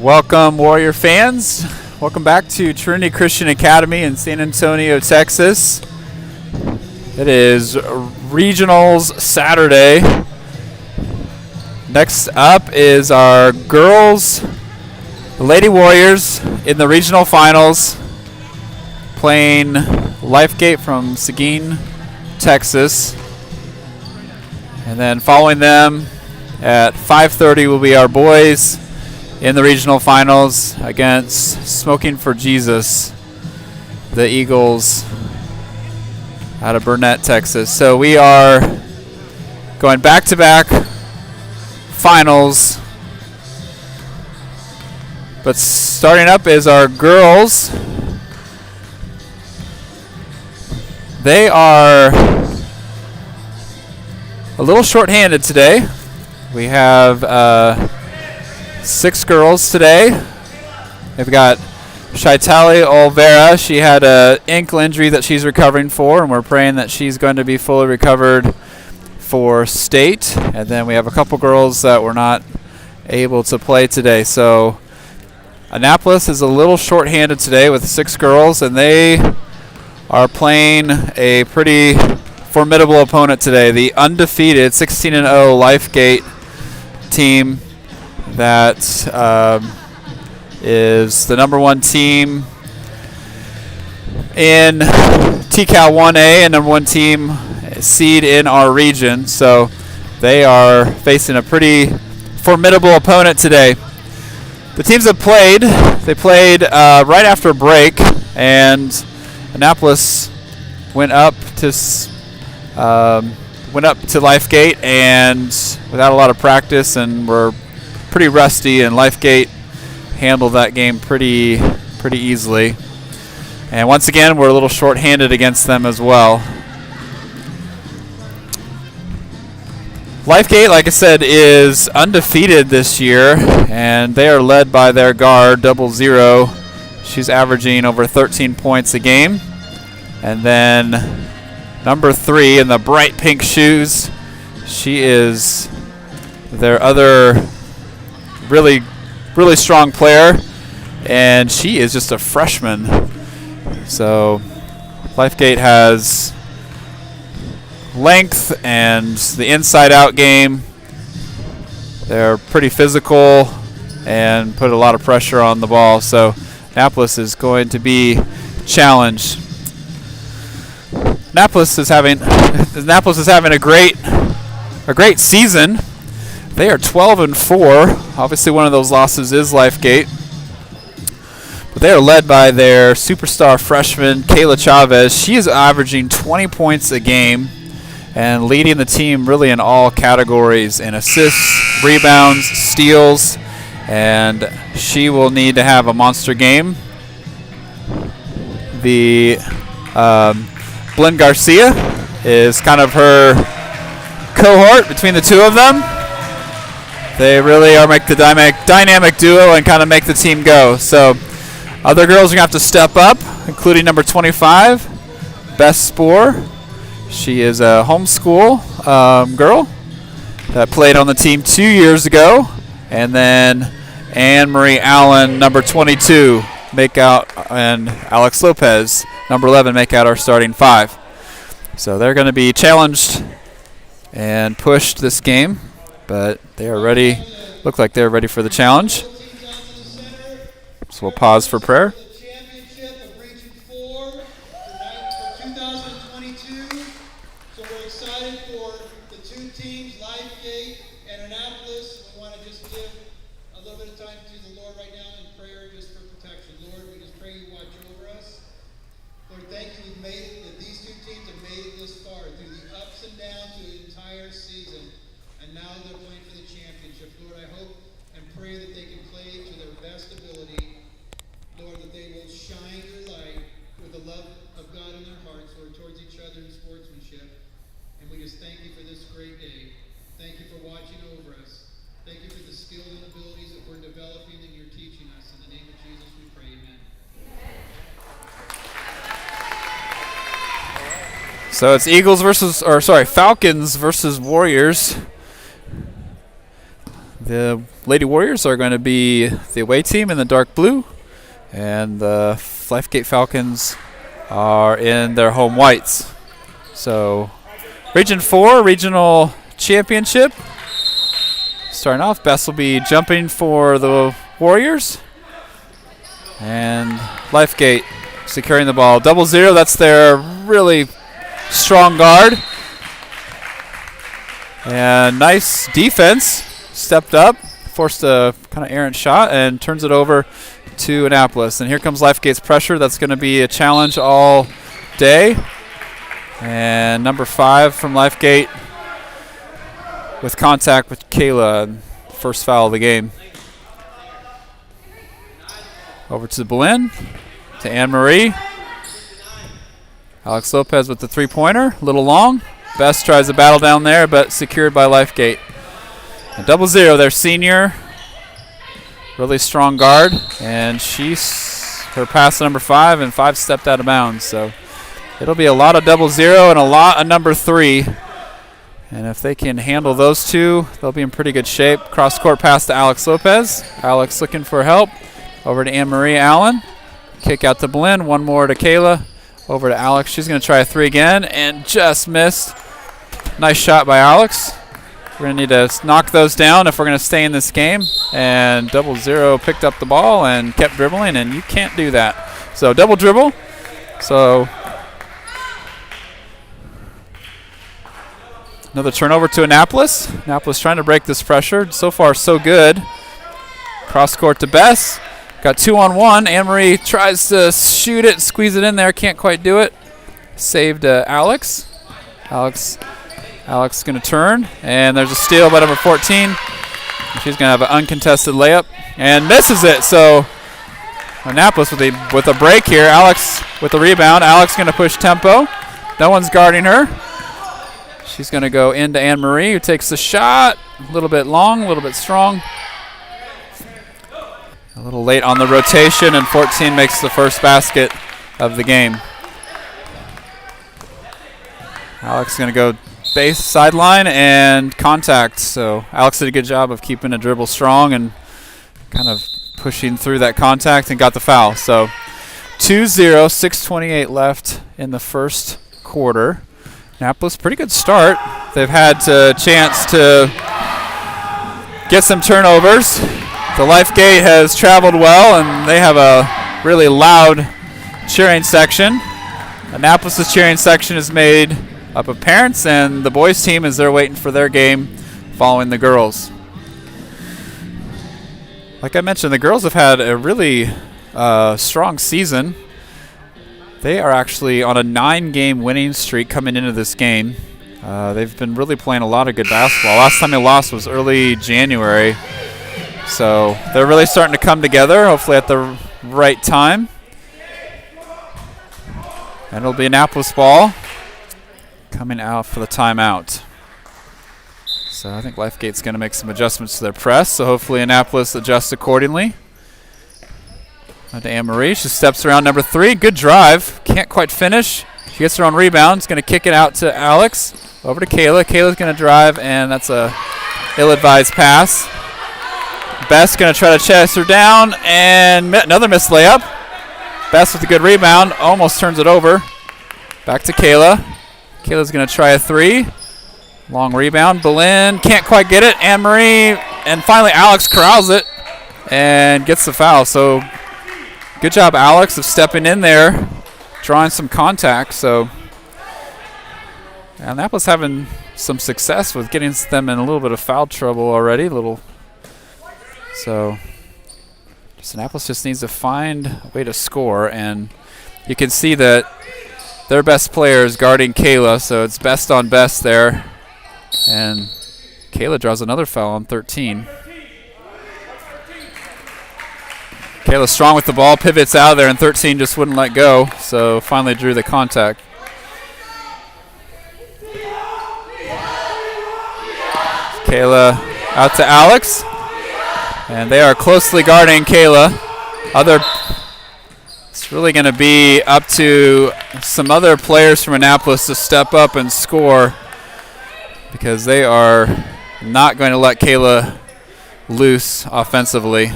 Welcome, Warrior fans. Welcome back to Trinity Christian Academy in San Antonio, Texas. It is Regionals Saturday. Next up is our girls, the Lady Warriors, in the regional finals, playing Lifegate from Seguin, Texas. And then following them at 5:30 will be our boys in the regional finals against Smoking for Jesus, the Eagles out of Burnett, Texas. So we are going back-to-back finals. But starting up is our girls. They are a little short-handed today. We have 6 girls today. We've got Shaitali Olvera. She had an ankle injury that she's recovering for, and we're praying that she's going to be fully recovered for state. And then we have a couple girls that were not able to play today. So Annapolis is a little short-handed today with 6 girls, and they are playing a pretty formidable opponent today. The undefeated 16-0 Lifegate team that is the number 1 team in TCAL 1A and number 1 team seed in our region. So they are facing a pretty formidable opponent today. The teams that played, they played right after a break, and Annapolis went up to Lifegate and without a lot of practice, and were pretty rusty, and Lifegate handled that game pretty easily. And once again, we're a little short-handed against them as well. Lifegate, like I said, is undefeated this year, and they are led by their guard, 00. She's averaging over 13 points a game. And then number 3 in the bright pink shoes, she is their other really strong player, and she is just a freshman. So Lifegate has length and the inside-out game. They're pretty physical and put a lot of pressure on the ball. So Annapolis is going to be challenged. Annapolis is having a great season. They are 12-4. Obviously, one of those losses is Lifegate. But they are led by their superstar freshman, Kayla Chavez. She is averaging 20 points a game and leading the team really in all categories in assists, rebounds, steals, and she will need to have a monster game. The Blynn Garcia is kind of her cohort between the two of them. They really are make the dynamic duo and kind of make the team go. So other girls are going to have to step up, including number 25, Beth Spoor. She is a homeschool girl that played on the team 2 years ago. And then Anne-Marie Allen, number 22, make out, and Alex Lopez, number 11, make out our starting 5. So they're going to be challenged and pushed this game. But they are ready, look like they're ready for the challenge. So we'll pause for prayer. Championship of Region 4 tonight for 2022. So we're excited for the 2 teams, Lifegate and Annapolis. We want to just give a little bit of time to the Lord right now in prayer just for protection. Lord, we just pray you watch over us. Lord, thank you we've made it, that these 2 teams have made it this far through the ups and downs of the entire season. And now they're playing for the championship. Lord, I hope and pray that they can play to their best ability. Lord, that they will shine your light with the love of God in their hearts, Lord, towards each other in sportsmanship. And we just thank you for this great day. Thank you for watching over us. Thank you for the skills and abilities that we're developing and you're teaching us. In the name of Jesus we pray, amen. So it's Falcons versus Warriors. The Lady Warriors are going to be the away team in the dark blue, and the Lifegate Falcons are in their home whites. So Region 4 Regional Championship. Starting off, Bess will be jumping for the Warriors. And Lifegate securing the ball. 0-0, that's their really strong guard. And nice defense. Stepped up, forced a kind of errant shot, and turns it over to Annapolis. And here comes Lifegate's pressure. That's going to be a challenge all day. And number 5 from Lifegate with contact with Kayla. First foul of the game. Over to Belen, to Anne-Marie. Alex Lopez with the three-pointer, a little long. Best tries to battle down there, but secured by Lifegate. And 0-0, their senior, really strong guard, and her pass to number 5, and 5 stepped out of bounds. So it'll be a lot of 0-0 and a lot of number 3. And if they can handle those two, they'll be in pretty good shape. Cross-court pass to Alex Lopez. Alex looking for help. Over to Anne-Marie Allen. Kick out to Belen. One more to Kayla. Over to Alex. She's going to try a 3 again and just missed. Nice shot by Alex. We're going to need to knock those down if we're going to stay in this game. And 0-0 picked up the ball and kept dribbling, and you can't do that. So double dribble. So another turnover to Annapolis. Annapolis trying to break this pressure. So far, so good. Cross court to Bess. Got 2-on-1. Anne-Marie tries to shoot it, squeeze it in there. Can't quite do it. Saved Alex. Alex going to turn. And there's a steal by number 14. She's going to have an uncontested layup. And misses it. So Annapolis with a break here. Alex with the rebound. Alex going to push tempo. No one's guarding her. She's going to go into Anne-Marie, who takes the shot. A little bit long, a little bit strong. A little late on the rotation, and 14 makes the first basket of the game. Alex is going to go base sideline and contact. So Alex did a good job of keeping a dribble strong and kind of pushing through that contact and got the foul. So 2-0, 6:28 left in the first quarter. Annapolis, pretty good start. They've had a chance to get some turnovers. The Lifegate has traveled well, and they have a really loud cheering section. Annapolis' cheering section is made up of parents, and the boys' team is there waiting for their game following the girls. Like I mentioned, the girls have had a really strong season. They are actually on a 9-game winning streak coming into this game. They've been really playing a lot of good basketball. Last time they lost was early January. So they're really starting to come together, hopefully at the right time. And it'll be Annapolis ball coming out for the timeout. So I think Lifegate's going to make some adjustments to their press, so hopefully Annapolis adjusts accordingly. On to Anne-Marie. She steps around number 3. Good drive. Can't quite finish. She gets her own rebound. She's going to kick it out to Alex. Over to Kayla. Kayla's going to drive, and that's a ill-advised pass. Bess going to try to chase her down, and another missed layup. Bess with a good rebound. Almost turns it over. Back to Kayla. Kayla's going to try a 3. Long rebound. Belen can't quite get it. Anne-Marie, and finally Alex corrals it and gets the foul. So good job, Alex, of stepping in there, drawing some contact. So Annapolis having some success with getting them in a little bit of foul trouble already. So Annapolis just needs to find a way to score, and you can see that their best player is guarding Kayla, so it's best on best there. And Kayla draws another foul on 13. Kayla strong with the ball, pivots out of there, and 13 just wouldn't let go, so finally drew the contact. Kayla out to Alex, and they are closely guarding Kayla. It's really going to be up to some other players from Annapolis to step up and score, because they are not going to let Kayla loose offensively.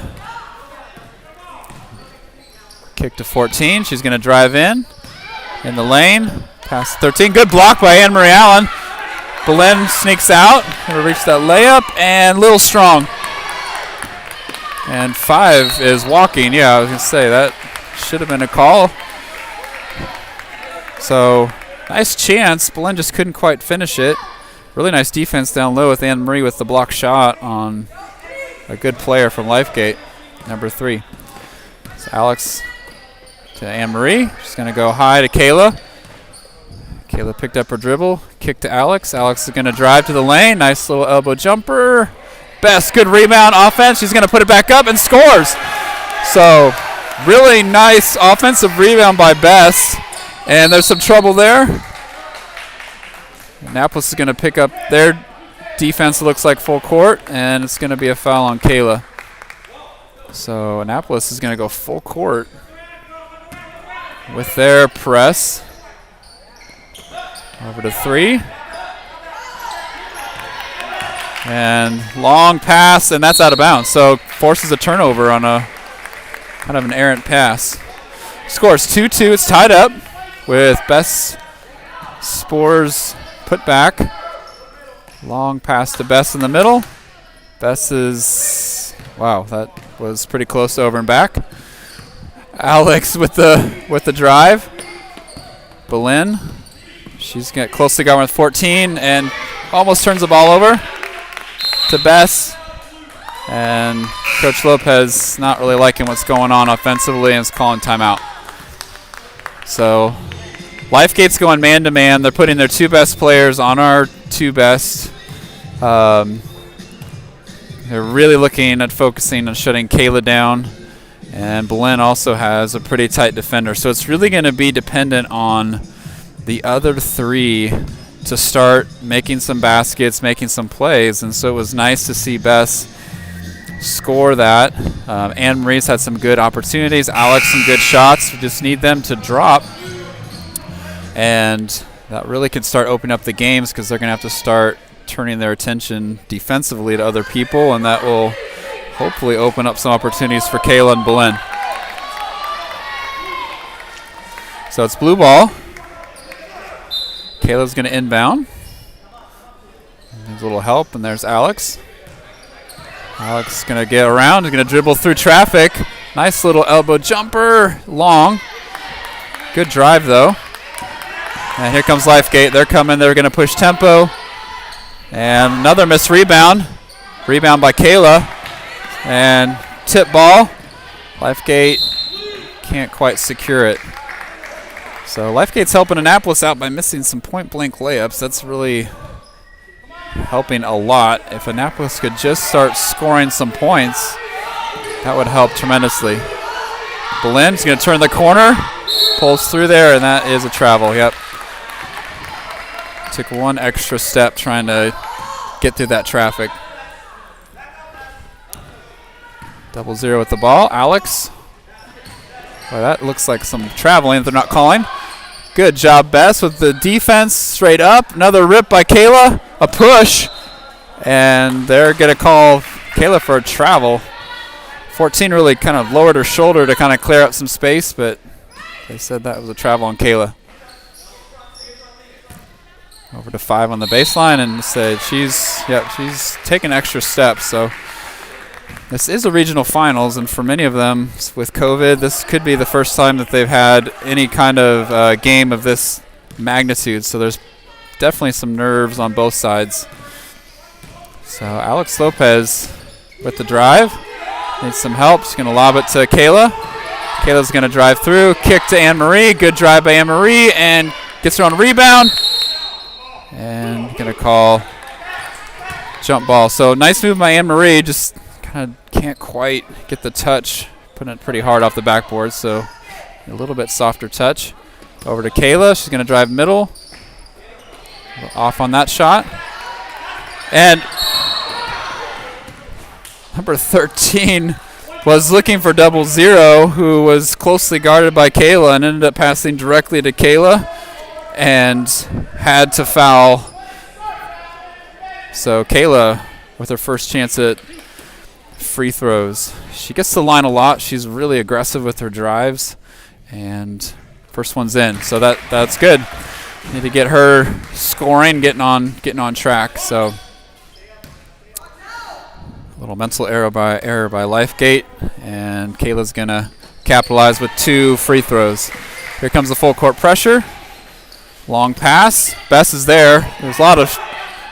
Kick to 14. She's going to drive in the lane. Pass 13. Good block by Anne-Marie Allen. Boleyn sneaks out. Going to reach that layup, and Little Strong. And 5 is walking. Yeah, I was going to say that should have been a call. So nice chance. Boleyn just couldn't quite finish it. Really nice defense down low with Anne-Marie with the block shot on a good player from Lifegate, number 3. So Alex to Anne-Marie. She's going to go high to Kayla. Kayla picked up her dribble. Kick to Alex. Alex is going to drive to the lane. Nice little elbow jumper. Best, good rebound offense. She's going to put it back up and scores. So really nice offensive rebound by Bess. And there's some trouble there. Annapolis is going to pick up their defense, looks like full court, and it's going to be a foul on Kayla. So Annapolis is going to go full court with their press. Over to 3. And long pass, and that's out of bounds. So forces a turnover on a kind of an errant pass. Scores 2-2. It's tied up with Bess Spores put back. Long pass to Bess in the middle. Bess is, wow, that was pretty close to over and back. Alex with the drive. Boleyn, she's get close to guard with 14 and almost turns the ball over to Bess. And Coach Lopez not really liking what's going on offensively and is calling timeout. So Lifegate's going man-to-man. They're putting their 2 best players on our 2 best. They're really looking at focusing on shutting Kayla down. And Boleyn also has a pretty tight defender. So it's really going to be dependent on the other 3 to start making some baskets, making some plays. And so it was nice to see Bess score that. Anne-Marie's had some good opportunities. Alex, some good shots. We just need them to drop. And that really could start opening up the games because they're going to have to start turning their attention defensively to other people, and that will hopefully open up some opportunities for Kayla and Boleyn. So it's blue ball. Kayla's going to inbound. Needs a little help, and there's Alex. Alex is going to get around. He's going to dribble through traffic. Nice little elbow jumper. Long. Good drive, though. And here comes Lifegate. They're coming. They're going to push tempo. And another missed rebound. Rebound by Kayla. And tip ball. Lifegate can't quite secure it. So Lifegate's helping Annapolis out by missing some point-blank layups. That's really helping a lot. If Annapolis could just start scoring some points, that would help tremendously. Boleyn's going to turn the corner. Pulls through there, and that is a travel. Yep. Took one extra step trying to get through that traffic. 0-0 with the ball. Alex. Well, that looks like some traveling that they're not calling. Good job, Bess, with the defense straight up. Another rip by Kayla. A push. And they're going to call Kayla for a travel. 14 really kind of lowered her shoulder to kind of clear up some space, but they said that was a travel on Kayla. Over to 5 on the baseline, and said she's taking extra steps. So this is a regional finals, and for many of them with COVID, this could be the first time that they've had any kind of game of this magnitude. So there's definitely some nerves on both sides. So Alex Lopez with the drive. Needs some help. She's going to lob it to Kayla. Kayla's going to drive through. Kick to Anne-Marie. Good drive by Anne-Marie, and gets her on a rebound. And going to call jump ball. So nice move by Anne-Marie. Just kind of can't quite get the touch. Putting it pretty hard off the backboard. So a little bit softer touch. Over to Kayla. She's going to drive middle. Off on that shot. And number 13 was looking for 0-0, who was closely guarded by Kayla and ended up passing directly to Kayla and had to foul. So Kayla with her first chance at free throws. She gets to the line a lot. She's really aggressive with her drives, and first one's in. So that's good. Need to get her scoring, getting on track. So a little mental error by Lifegate, and Kayla's gonna capitalize with 2 free throws. Here comes the full court pressure. Long pass. Bess is there. There's a lot of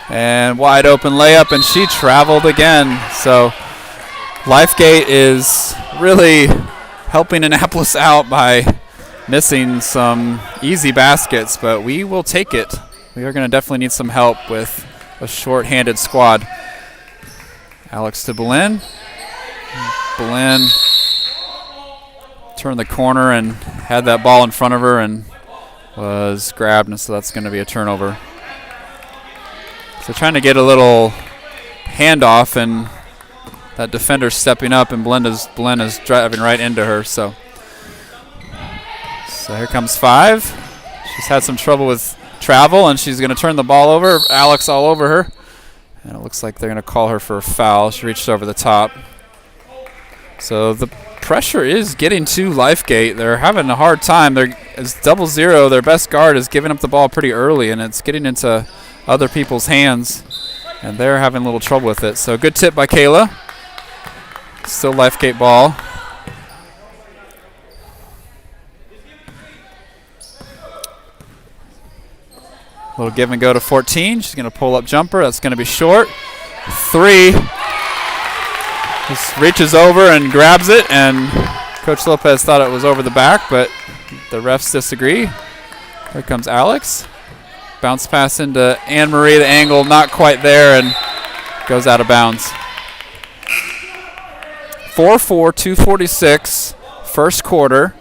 and wide open layup, and she traveled again. So Lifegate is really helping Annapolis out by missing some easy baskets, but we will take it. We are going to definitely need some help with a short-handed squad. Alex to Belen. Belen turned the corner and had that ball in front of her and was grabbed, and so that's going to be a turnover. So trying to get a little handoff, and that defender stepping up, and Belen is driving right into her. So here comes 5. She's had some trouble with travel, and she's going to turn the ball over. Alex all over her, and it looks like they're going to call her for a foul. She reached over the top. So the pressure is getting to Lifegate. They're having a hard time. It's 0-0. Their best guard is giving up the ball pretty early, and it's getting into other people's hands, and they're having a little trouble with it. So good tip by Kayla. Still Lifegate ball. Little give and go to 14. She's going to pull up jumper. That's going to be short. 3. Just reaches over and grabs it, and Coach Lopez thought it was over the back, but the refs disagree. Here comes Alex. Bounce pass into Anne-Marie. The angle not quite there, and goes out of bounds. 4-4, 2:46, first quarter.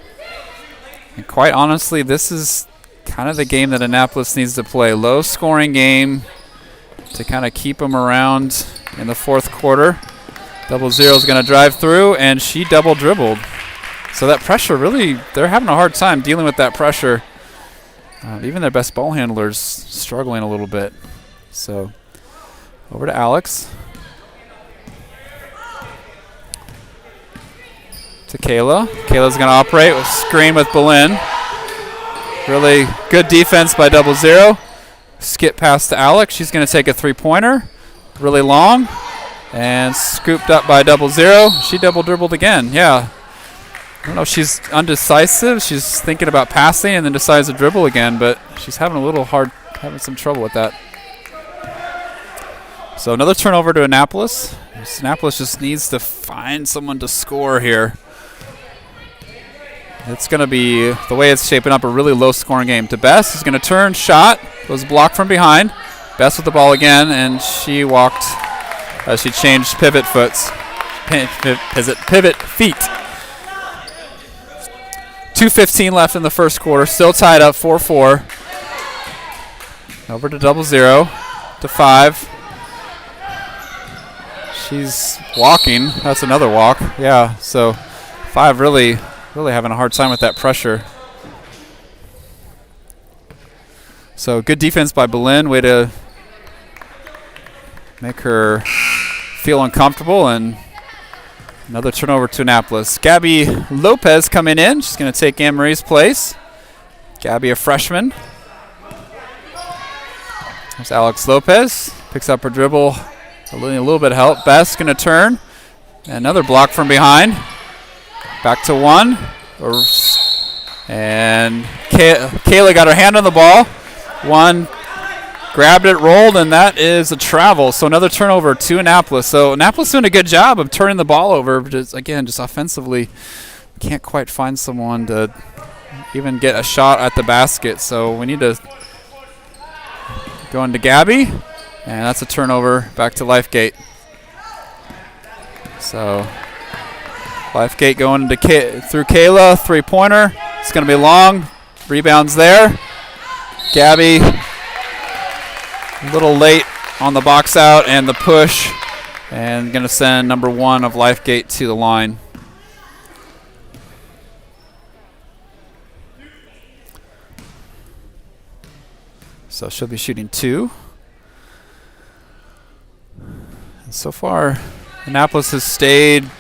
And quite honestly, this is kind of the game that Annapolis needs to play. Low-scoring game to kind of keep them around in the fourth quarter. 0-0 is going to drive through, and she double dribbled. So that pressure really, they're having a hard time dealing with that pressure. Even their best ball handlers struggling a little bit. So over to Alex. To Kayla. Kayla's going to operate with screen with Belen. Really good defense by 0-0. Skip pass to Alex. She's going to take a 3-pointer. Really long. And scooped up by 0-0. She double dribbled again. Yeah. I don't know if she's undecisive. She's thinking about passing and then decides to dribble again, but she's having some trouble with that. So another turnover to Annapolis. Annapolis just needs to find someone to score here. It's going to be, the way it's shaping up, a really low-scoring game. To Bess, is going to turn, shot, was blocked from behind. Bess with the ball again, and she walked as she changed pivot feet. 2:15 left in the first quarter. Still tied up 4-4. Over to 0-0 to 5. She's walking. That's another walk. Yeah, so 5 really having a hard time with that pressure. So good defense by Belen. Way to make her feel uncomfortable, and another turnover to Annapolis. Gabby Lopez coming in. She's going to take Anne-Marie's place. Gabby, a freshman. There's Alex Lopez. Picks up her dribble. A little bit of help. Bess going to turn. Another block from behind. Back to 1. And Kayla got her hand on the ball. 1. Grabbed it, rolled, and that is a travel. So another turnover to Annapolis. So Annapolis doing a good job of turning the ball over. Just offensively, can't quite find someone to even get a shot at the basket. So we need to go into Gabby, and that's a turnover back to Lifegate. So Lifegate going into through Kayla, 3-pointer. It's going to be long. Rebounds there. Gabby, a little late on the box out and the push, and going to send number 1 of Lifegate to the line. So she'll be shooting 2. And so far, Annapolis has stayed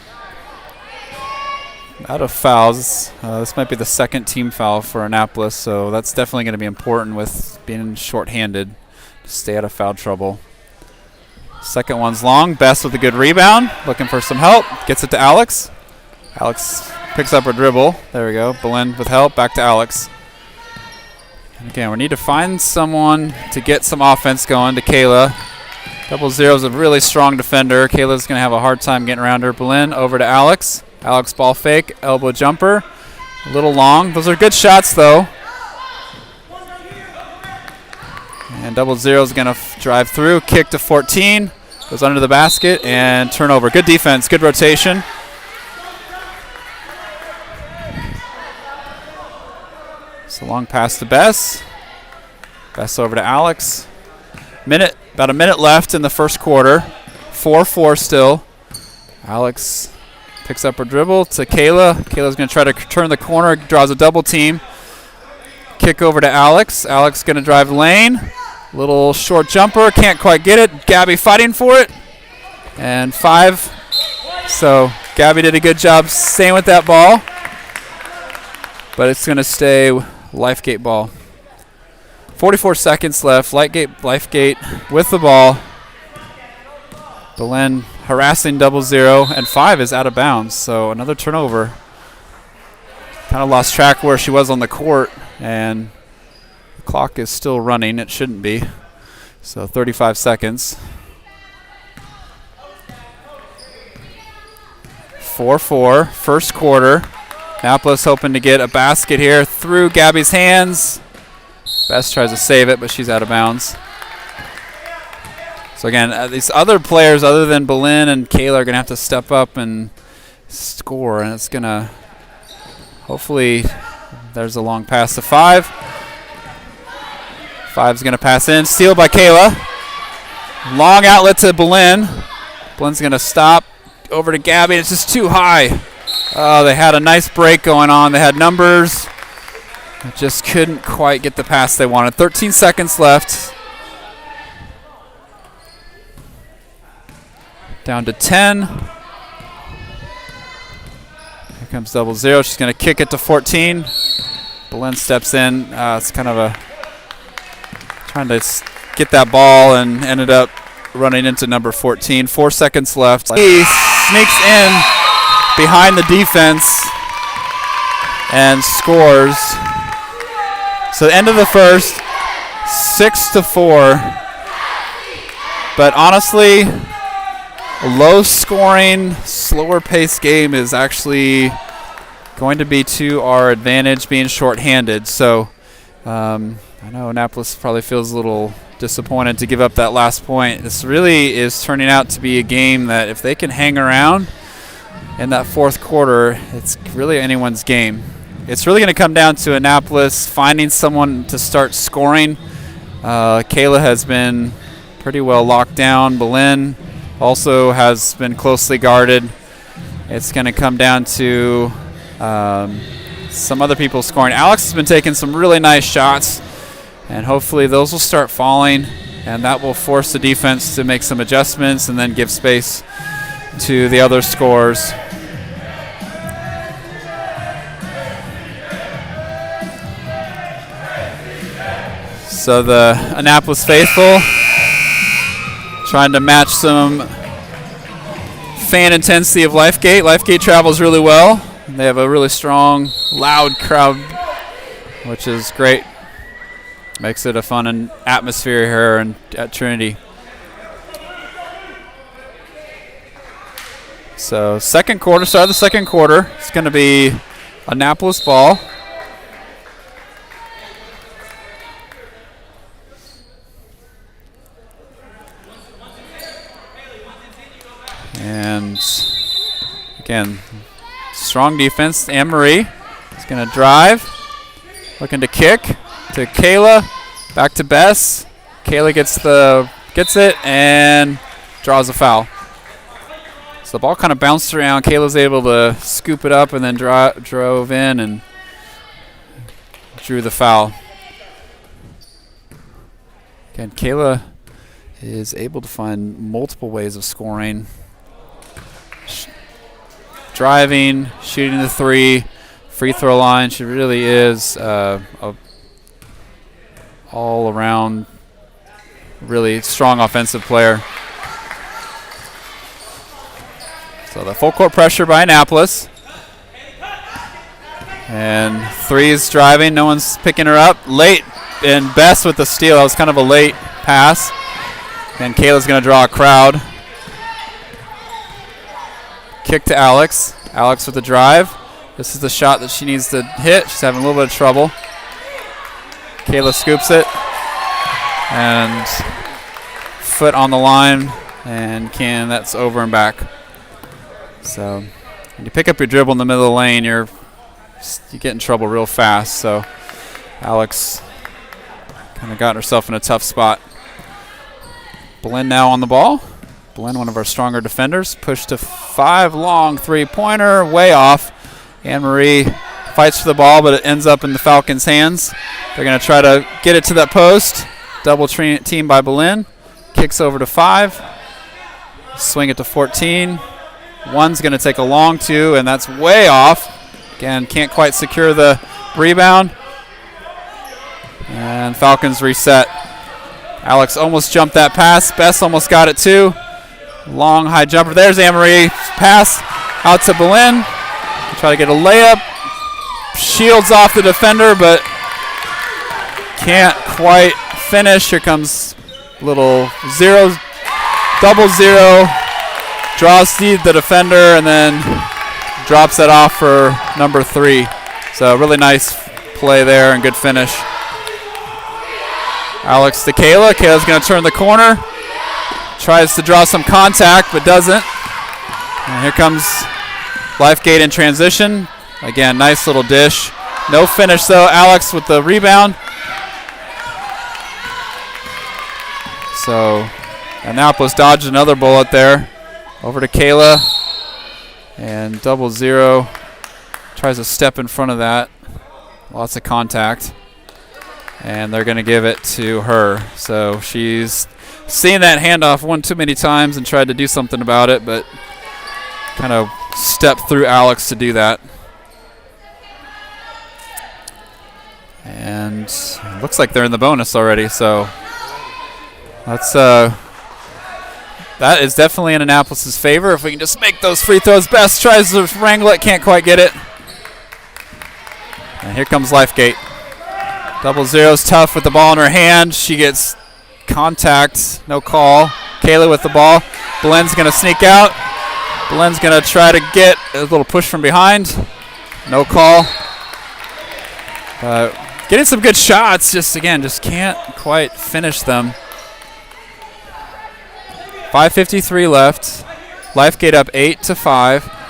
out of fouls. This might be the second team foul for Annapolis, so that's definitely going to be important with being short-handed to stay out of foul trouble. Second one's long. Best with a good rebound. Looking for some help. Gets it to Alex. Alex picks up a dribble. There we go. Belen with help. Back to Alex. And again, we need to find someone to get some offense going to Kayla. 00 is a really strong defender. Kayla's going to have a hard time getting around her. Belen over to Alex. Alex ball fake. Elbow jumper. A little long. Those are good shots, though. And 00 is going to drive through. Kick to 14. Goes under the basket and turnover. Good defense. Good rotation. It's a long pass to Bess. Bess over to Alex. About a minute left in the first quarter. 4-4 still. Alex picks up her dribble to Kayla. Kayla's going to try to turn the corner. Draws a double team. Kick over to Alex. Alex going to drive lane. Little short jumper. Can't quite get it. Gabby fighting for it. And 5. So Gabby did a good job staying with that ball. But it's going to stay Lifegate ball. 44 seconds left. Lifegate with the ball. Belen harassing 00. And 5 is out of bounds. So another turnover. Kind of lost track where she was on the court. And the clock is still running. It shouldn't be. So 35 seconds. 4-4. First quarter. Annapolis hoping to get a basket here through Gabby's hands. Bess tries to save it, but she's out of bounds. So again, these other players other than Belen and Kayla are going to have to step up and score, and it's going to hopefully there's a long pass to 5. 5's going to pass in. Steal by Kayla. Long outlet to Belen. Belen's going to stop over to Gabby. It's just too high. Oh, they had a nice break going on. They had numbers. Just couldn't quite get the pass they wanted. 13 seconds left. Down to 10. Here comes 00. She's going to kick it to 14. Belen steps in. It's kind of trying to get that ball and ended up running into number 14. 4 seconds left. He sneaks in behind the defense and scores. So end of the first, 6-4. But honestly, a low-scoring, slower-paced game is actually going to be to our advantage, being short-handed. So I know Annapolis probably feels a little disappointed to give up that last point. This really is turning out to be a game that if they can hang around in that fourth quarter, it's really anyone's game. It's really going to come down to Annapolis finding someone to start scoring. Kayla has been pretty well locked down. Belen also has been closely guarded. It's going to come down to some other people scoring. Alex has been taking some really nice shots, and hopefully those will start falling, and that will force the defense to make some adjustments and then give space to the other scorers. So the Annapolis faithful trying to match some fan intensity of Lifegate. Lifegate travels really well. They have a really strong, loud crowd, which is great. Makes it a fun atmosphere here at Trinity. So start of the second quarter. It's going to be Annapolis ball. And again, strong defense. Anne-Marie is going to drive, looking to kick to Kayla, back to Bess. Kayla gets it and draws a foul. So the ball kind of bounced around. Kayla's able to scoop it up and then drove in and drew the foul. Again, Kayla is able to find multiple ways of scoring. driving, shooting the three, free throw line. She really is a all-around, really strong offensive player. So the full court pressure by Annapolis. And three's driving. No one's picking her up. Late, and Bess with the steal. That was kind of a late pass. And Kayla's going to draw a crowd. Kick to Alex. Alex with the drive. This is the shot that she needs to hit. She's having a little bit of trouble. Kayla scoops it. And foot on the line. And that's over and back. So when you pick up your dribble in the middle of the lane, you get in trouble real fast. So Alex kind of got herself in a tough spot. Blinn now on the ball. Blinn, one of our stronger defenders, pushed to 5 long three-pointer, way off. Anne-Marie fights for the ball, but it ends up in the Falcons' hands. They're going to try to get it to that post. Double team by Blinn. Kicks over to 5. Swing it to 14. One's going to take a long 2, and that's way off. Again, can't quite secure the rebound. And Falcons reset. Alex almost jumped that pass. Bess almost got it too. Long high jumper. There's Anne-Marie. Pass out to Blinn. Try to get a layup. Shields off the defender, but can't quite finish. Here comes little zero, double zero. Draws the defender and then drops that off for number 3. So really nice play there and good finish. Alex to Kayla. Kayla's going to turn the corner. Tries to draw some contact, but doesn't. And here comes Lifegate in transition. Again, nice little dish. No finish, though. Alex with the rebound. So Annapolis dodged another bullet there. Over to Kayla. And double zero. Tries to step in front of that. Lots of contact. And they're going to give it to her. So she's seen that handoff one too many times and tried to do something about it, but kind of stepped through Alex to do that. And it looks like they're in the bonus already, so that's that is definitely in Annapolis' favor. If we can just make those free throws. Bess tries to wrangle it, can't quite get it. And here comes Lifegate. Double zero's tough with the ball in her hand. She gets contact, no call. Kayla with the ball. Blinn's going to sneak out. Blinn's going to try to get a little push from behind. No call. Getting some good shots, just can't quite finish them. 5:53 left. Lifegate up 8-5.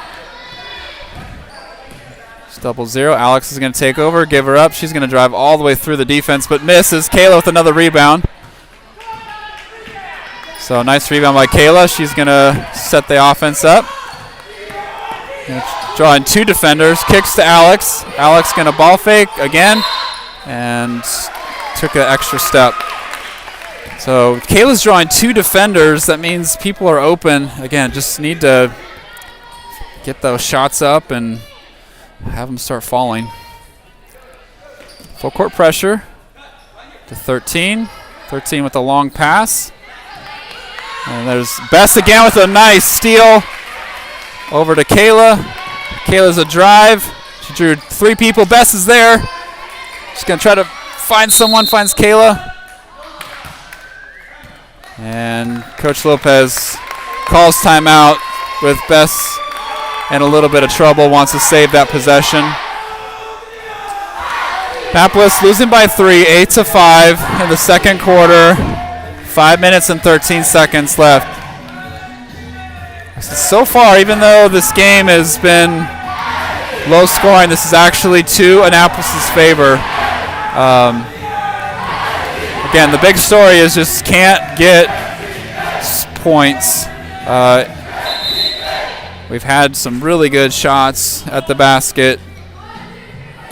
Double zero. Alex is going to take over, give her up. She's going to drive all the way through the defense, but misses. Kayla with another rebound. So nice rebound by Kayla. She's going to set the offense up. Drawing 2 defenders. Kicks to Alex. Alex going to ball fake again and took an extra step. So Kayla's drawing 2 defenders. That means people are open. Again, just need to get those shots up and have them start falling. Full court pressure to 13. 13 with a long pass. And there's Bess again with a nice steal. Over to Kayla. Kayla's a drive. She drew 3 people. Bess is there. She's going to try to find someone. Finds Kayla. And Coach Lopez calls timeout with Bess in a little bit of trouble, wants to save that possession. Annapolis losing by 3, 8-5 in the second quarter. 5 minutes and 13 seconds left. So far, even though this game has been low scoring, this is actually to Annapolis' favor. Again, the big story is just can't get points. We've had some really good shots at the basket.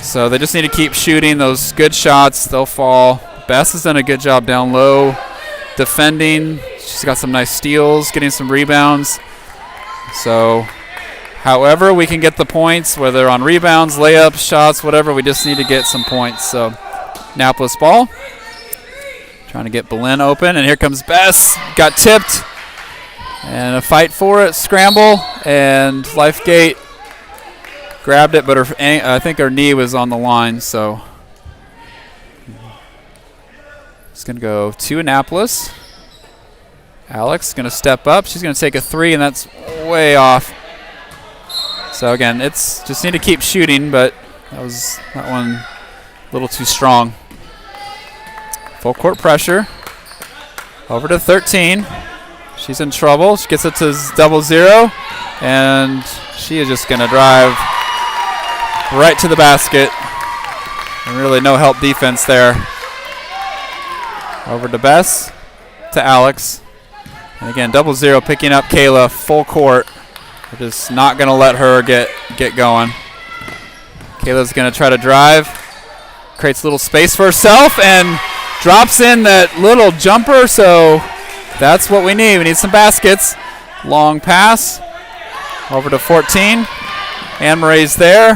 So they just need to keep shooting those good shots. They'll fall. Bess has done a good job down low defending. She's got some nice steals, getting some rebounds. So However we can get the points, whether on rebounds, layups, shots, whatever. We just need to get some points. So Annapolis ball. Trying to get Belen open, and here comes Bess. Got tipped, and a fight for it. Scramble, and Lifegate grabbed it, but I think her knee was on the line, so it's going to go to Annapolis. Alex going to step up. She's going to take a three, and that's way off. So again, it's just need to keep shooting, but that one a little too strong. Full court pressure. Over to 13. She's in trouble. She gets it to 0-0, and she is just going to drive right to the basket. And really no help defense there. Over to Bess, to Alex. And again, 0-0 picking up Kayla full court. We're just not going to let her get going. Kayla's going to try to drive. Creates a little space for herself and drops in that little jumper, so that's what we need. We need some baskets. Long pass. Over to 14. Anne-Marie's there.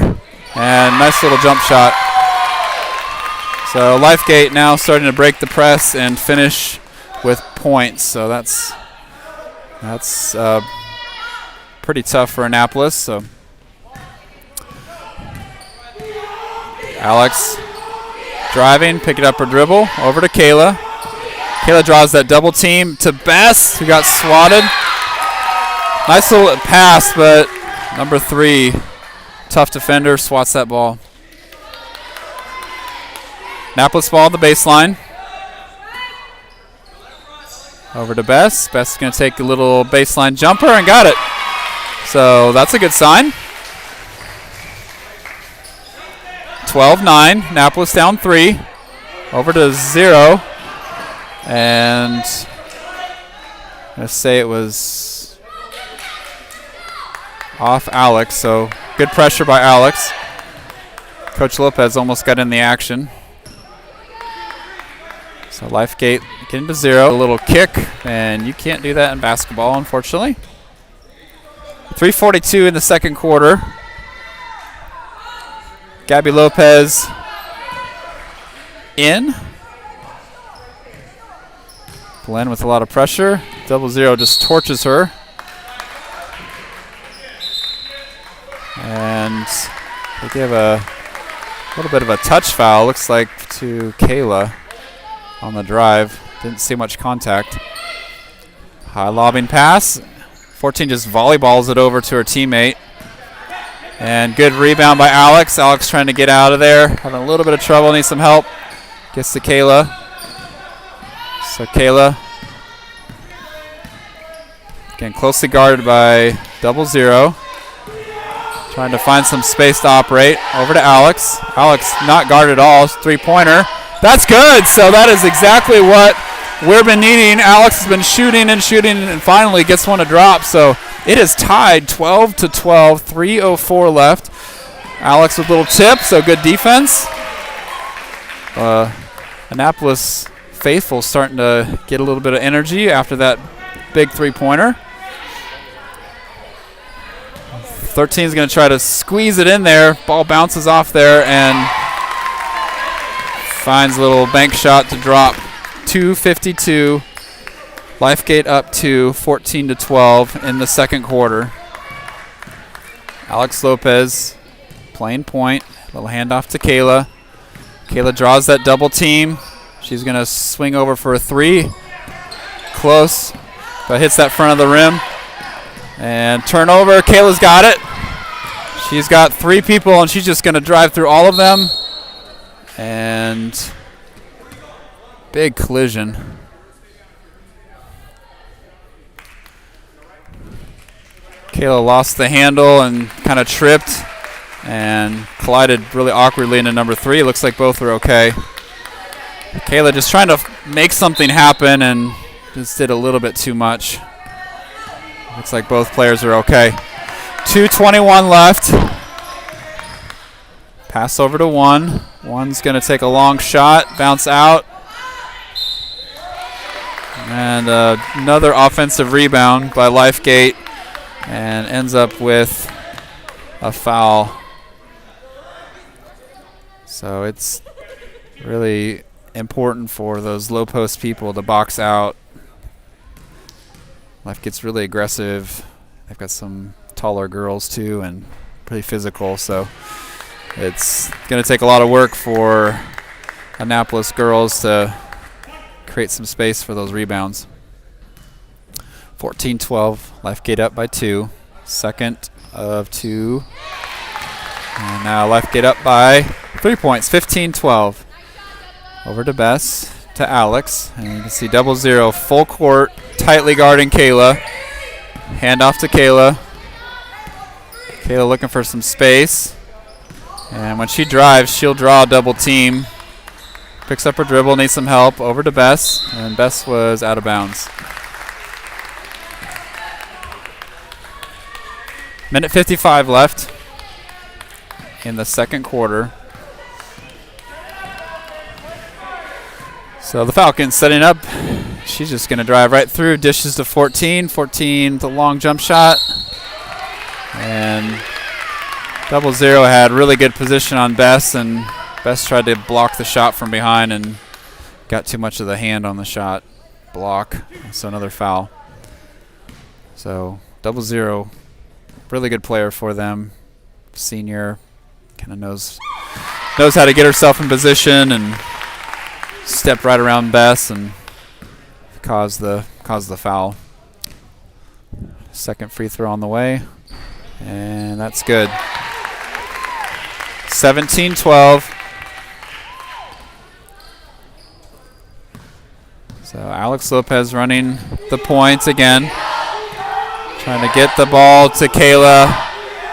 And nice little jump shot. So Lifegate now starting to break the press and finish with points. So that's pretty tough for Annapolis. So Alex driving, picking up her dribble, over to Kayla. Kayla draws that double team to Bess, who got swatted. Nice little pass, but number 3, tough defender, swats that ball. Annapolis ball on the baseline. Over to Bess. Bess is going to take a little baseline jumper and got it. So that's a good sign. 12-9. Annapolis down 3. Over to 0. And I'm going to say it was off Alex. So good pressure by Alex. Coach Lopez almost got in the action. So Lifegate getting to 0. A little kick, and you can't do that in basketball, unfortunately. 3:42 in the second quarter. Gabby Lopez in. Glenn with a lot of pressure. 0-0 just torches her. And they give a little bit of a touch foul, looks like, to Kayla on the drive. Didn't see much contact. High lobbing pass. 14 just volleyballs it over to her teammate. And good rebound by Alex. Alex trying to get out of there. Having a little bit of trouble. Needs some help. Gets to Kayla. So Kayla, again, closely guarded by 0-0. Trying to find some space to operate. Over to Alex. Alex not guarded at all. Three-pointer. That's good. So that is exactly what we've been needing. Alex has been shooting and finally gets one to drop. So it is tied 12-12. 3:04 left. Alex with a little tip, so good defense. Annapolis faithful starting to get a little bit of energy after that big three-pointer. 13 is going to try to squeeze it in there. Ball bounces off there and finds a little bank shot to drop. 2:52. Lifegate up to 14-12 in the second quarter. Alex Lopez playing point. Little handoff to Kayla. Kayla draws that double team. She's going to swing over for a 3. Close, but hits that front of the rim. And turnover. Kayla's got it. She's got 3 people, and she's just going to drive through all of them. And big collision. Kayla lost the handle and kind of tripped and collided really awkwardly into number 3. It looks like both are okay. Kayla just trying to make something happen and just did a little bit too much. Looks like both players are okay. 2:21 left. Pass over to 1. 1's going to take a long shot, bounce out. And another offensive rebound by Lifegate. And ends up with a foul. So it's really important for those low post people to box out. Life gets really aggressive. They've got some taller girls too and pretty physical, so it's going to take a lot of work for Annapolis girls to create some space for those rebounds. 14-12, Lifegate up by 2. Second of 2. And now Lifegate up by 3 points, 15-12. Over to Bess, to Alex. And you can see 0-0, full court, tightly guarding Kayla. Hand off to Kayla. Kayla looking for some space. And when she drives, she'll draw a double team. Picks up her dribble, needs some help. Over to Bess, and Bess was out of bounds. Minute 55 left in the second quarter. So the Falcons setting up. She's just going to drive right through. Dishes to 14. 14, the long jump shot. And 0-0 had really good position on Bess, and Bess tried to block the shot from behind and got too much of the hand on the shot block. So another foul. So 0-0. Really good player for them. Senior, kind of knows how to get herself in position and step right around Bess and cause the foul. Second free throw on the way, and that's good. 17-12. So Alex Lopez running the points again. Trying to get the ball to Kayla.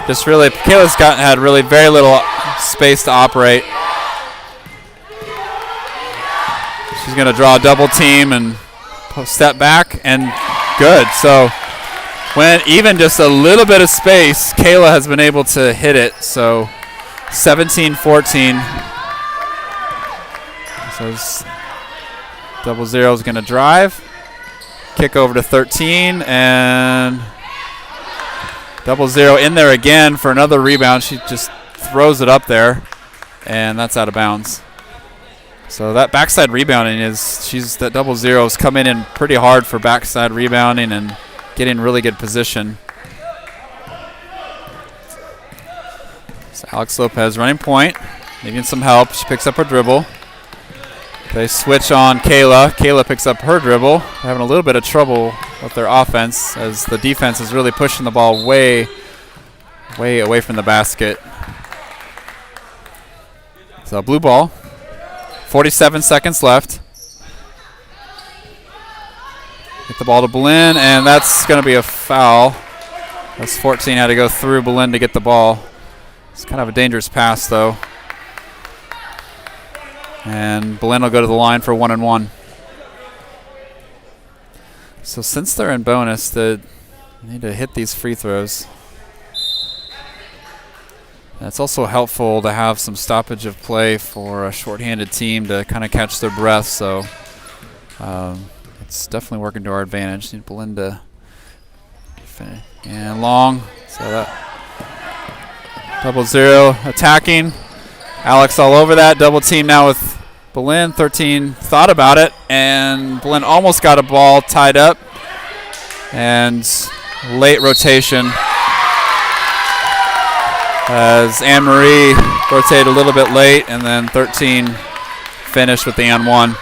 Kayla's had really very little space to operate. She's going to draw a double team and step back, and good. So when even just a little bit of space, Kayla has been able to hit it. So 17-14. So 0-0 is going to drive. Kick over to 13, and 0-0 in there again for another rebound. She just throws it up there, and that's out of bounds. So that backside rebounding that 0-0 is coming in pretty hard for backside rebounding and getting really good position. So Alex Lopez running point, needing some help. She picks up her dribble. They switch on Kayla. Kayla picks up her dribble. They're having a little bit of trouble with their offense as the defense is really pushing the ball way away from the basket. So blue ball. 47 seconds left. Get the ball to Boleyn, and that's going to be a foul. That's 14 had to go through Boleyn to get the ball. It's kind of a dangerous pass, though. And Boleyn will go to the line for 1-and-1. So since they're in bonus, they need to hit these free throws. And it's also helpful to have some stoppage of play for a shorthanded team to kind of catch their breath. So it's definitely working to our advantage. Need Boleyn to finish. And long. So that 0-0 attacking. Alex all over that. Double team now with Boleyn. 13 thought about it, and Boleyn almost got a ball tied up. And late rotation as Anne-Marie rotated a little bit late, and then 13 finished with the and one.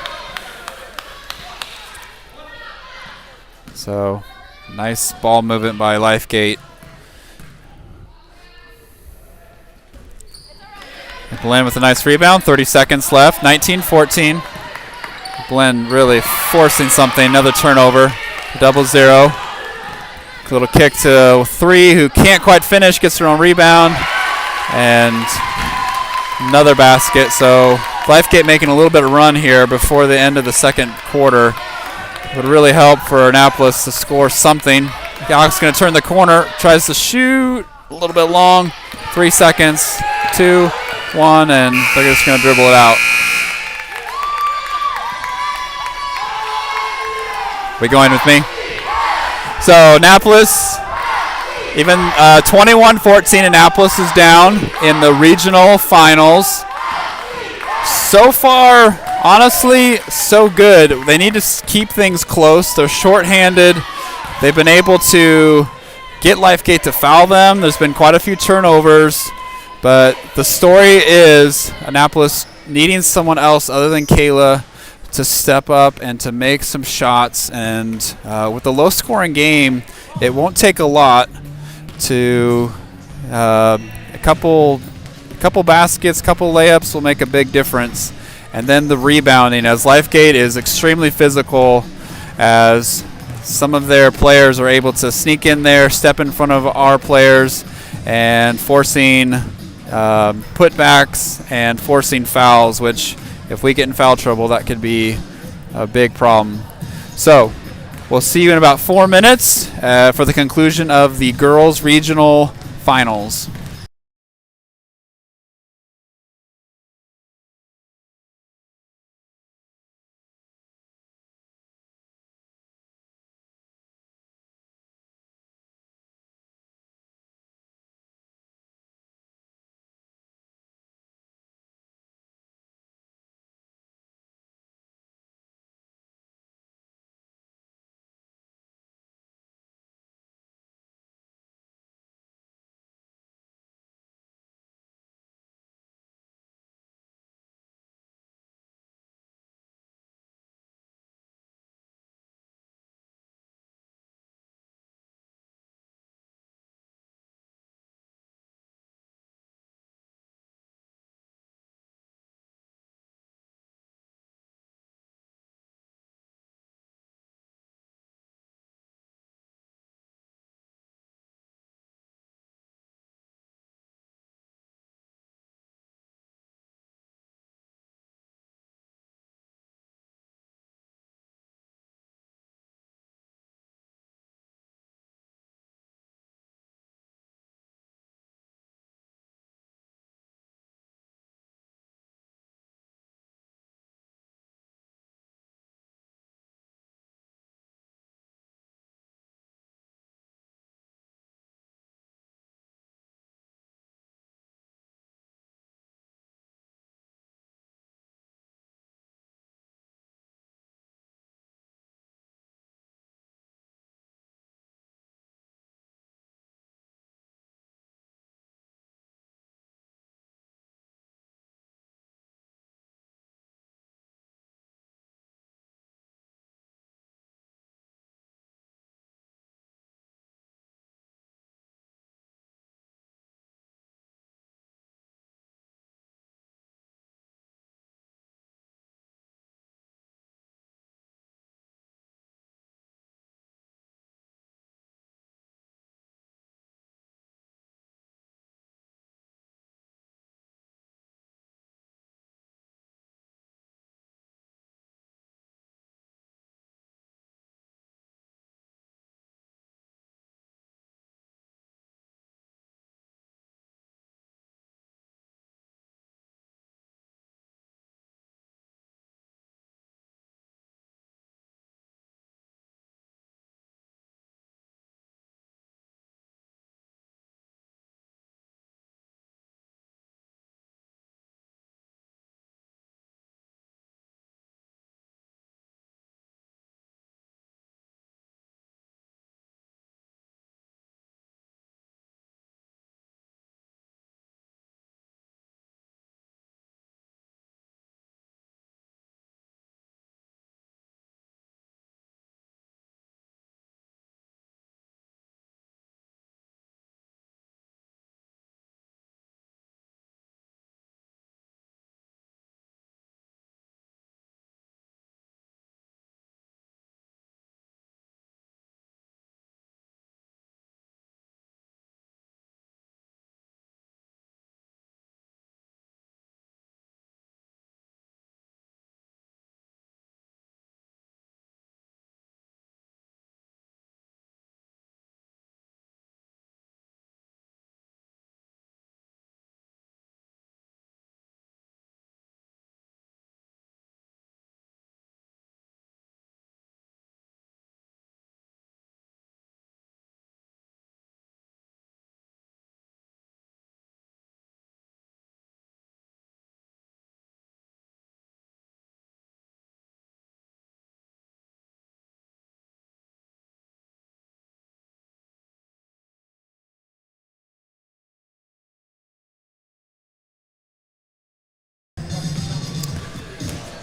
So nice ball movement by Lifegate. Boleyn with a nice rebound. 30 seconds left. 19-14. Boleyn really forcing something. Another turnover. 0-0. Little kick to 3, who can't quite finish. Gets her own rebound. And another basket. So Lifegate making a little bit of run here before the end of the second quarter. Would really help for Annapolis to score something. Alex going to turn the corner. Tries to shoot. A little bit long. 3 seconds. 2, 1, and they're just going to dribble it out. We going with me? So Annapolis Even 21-14 Annapolis is down in the regional finals. So far, honestly, so good. They need to keep things close. They're shorthanded. They've been able to get Lifegate to foul them. There's been quite a few turnovers. But the story is Annapolis needing someone else other than Kayla to step up and to make some shots. And with the low-scoring game, it won't take a lot to a couple baskets, couple layups will make a big difference. And then the rebounding, as Lifegate is extremely physical, as some of their players are able to sneak in there, step in front of our players, and forcing putbacks and forcing fouls, which if we get in foul trouble, that could be a big problem. So we'll see you in about 4 minutes for the conclusion of the girls' regional finals.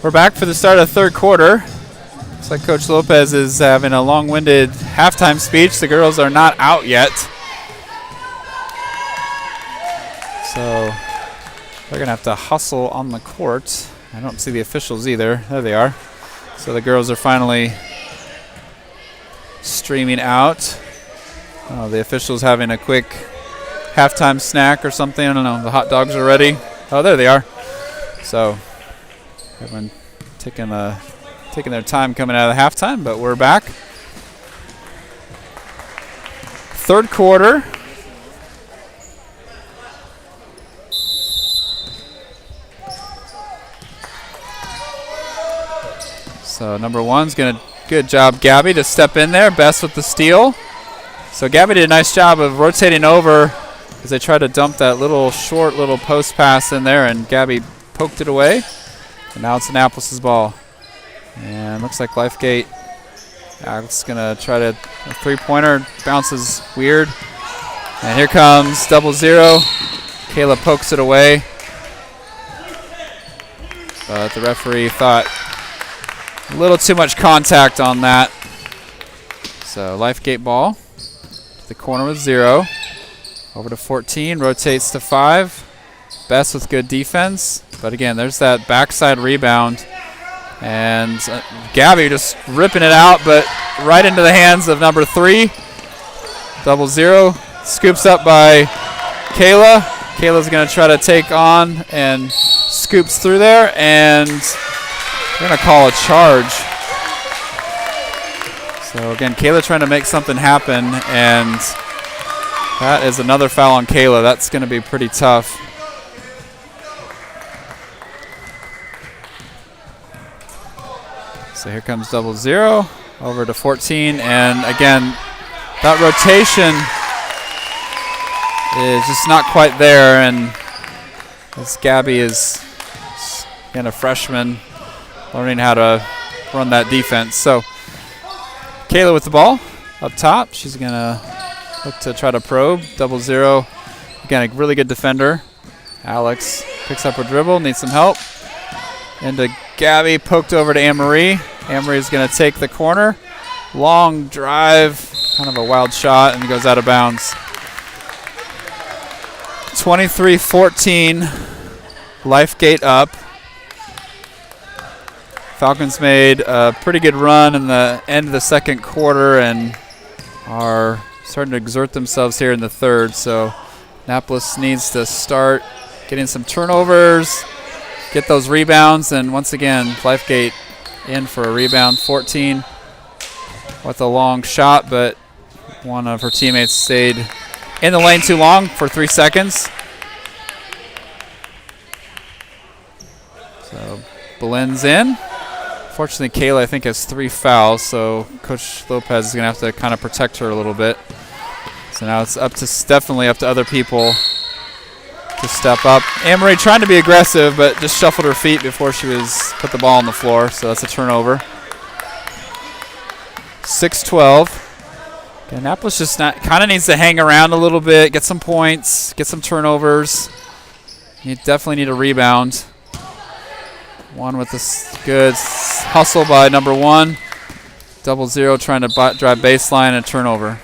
We're back for the start of the third quarter. Looks like Coach Lopez is having a long-winded halftime speech. The girls are not out yet. So they're going to have to hustle on the court. I don't see the officials either. There they are. So the girls are finally streaming out. Oh, the officials having a quick halftime snack or something. I don't know. The hot dogs are ready. Oh, there they are. So everyone taking their time coming out of the halftime, but we're back. Third quarter. So number one's good job, Gabby, to step in there. Best with the steal. So Gabby did a nice job of rotating over as they tried to dump that short little post pass in there, and Gabby poked it away. And now it's Annapolis' ball. And looks like Lifegate. Alex is going to try a three-pointer. Bounces weird. And here comes 0-0. Kayla pokes it away. But the referee thought a little too much contact on that. So Lifegate ball. To the corner with 0. Over to 14. Rotates to 5. Best with good defense. But again, there's that backside rebound. And Gabby just ripping it out, but right into the hands of number 3. 0-0. Scoops up by Kayla. Kayla's going to try to take on and scoops through there. And we're going to call a charge. So again, Kayla trying to make something happen. And that is another foul on Kayla. That's going to be pretty tough. So here comes 0-0 over to 14, and again, that rotation is just not quite there, and as Gabby is again a freshman learning how to run that defense. So Kayla with the ball up top. She's going to look to try to probe. 0-0. Again, a really good defender. Alex picks up her dribble, needs some help. Into Gabby, poked over to Anne-Marie. Anne-Marie's going to take the corner. Long drive, kind of a wild shot, and goes out of bounds. 23-14, Lifegate up. Falcons made a pretty good run in the end of the second quarter and are starting to exert themselves here in the third. So Annapolis needs to start getting some turnovers, get those rebounds, and once again, Lifegate in for a rebound. 14 with a long shot, but one of her teammates stayed in the lane too long for 3 seconds. So Belin's in. Fortunately, Kayla, I think, has 3 fouls, so Coach Lopez is going to have to kind of protect her a little bit. So now it's definitely up to other people to step up. Anne-Marie trying to be aggressive, but just shuffled her feet before she put the ball on the floor, so that's a turnover. 6-12. Annapolis just kind of needs to hang around a little bit, get some points, get some turnovers. You definitely need a rebound. One with this good hustle by number 1. 0-0 trying to drive baseline and turnover.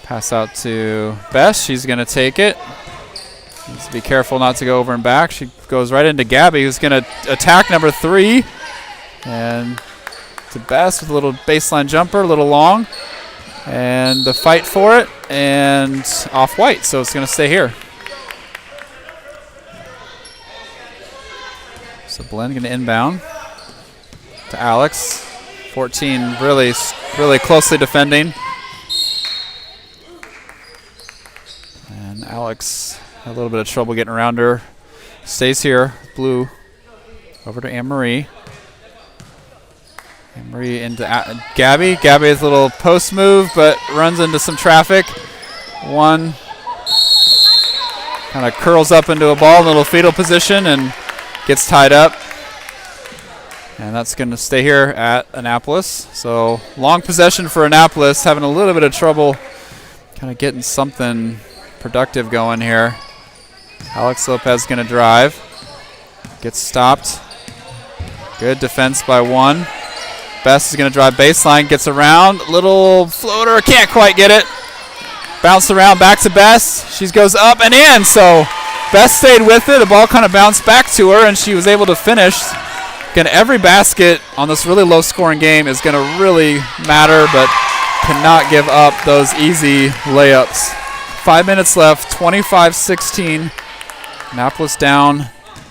Pass out to Bess. She's going to take it. Needs to be careful not to go over and back. She goes right into Gabby, who's going to attack number 3. And to Bess with a little baseline jumper, a little long. And the fight for it. And off white, so it's going to stay here. So Belen going to inbound to Alex. 14 really closely defending. And Alex had a little bit of trouble getting around her. Stays here. Blue over to Anne-Marie. Anne-Marie into Gabby. Gabby has a little post move, but runs into some traffic. One kind of curls up into a ball, little fetal position, and gets tied up. And that's going to stay here at Annapolis. So long possession for Annapolis, having a little bit of trouble kind of getting something productive going here. Alex Lopez going to drive. Gets stopped. Good defense by one. Bess is going to drive baseline. Gets around. Little floater. Can't quite get it. Bounce around back to Bess. She goes up and in. So Bess stayed with it. The ball kind of bounced back to her, and she was able to finish. Again, every basket on this really low-scoring game is going to really matter, but cannot give up those easy layups. 5 minutes left, 25-16. Annapolis down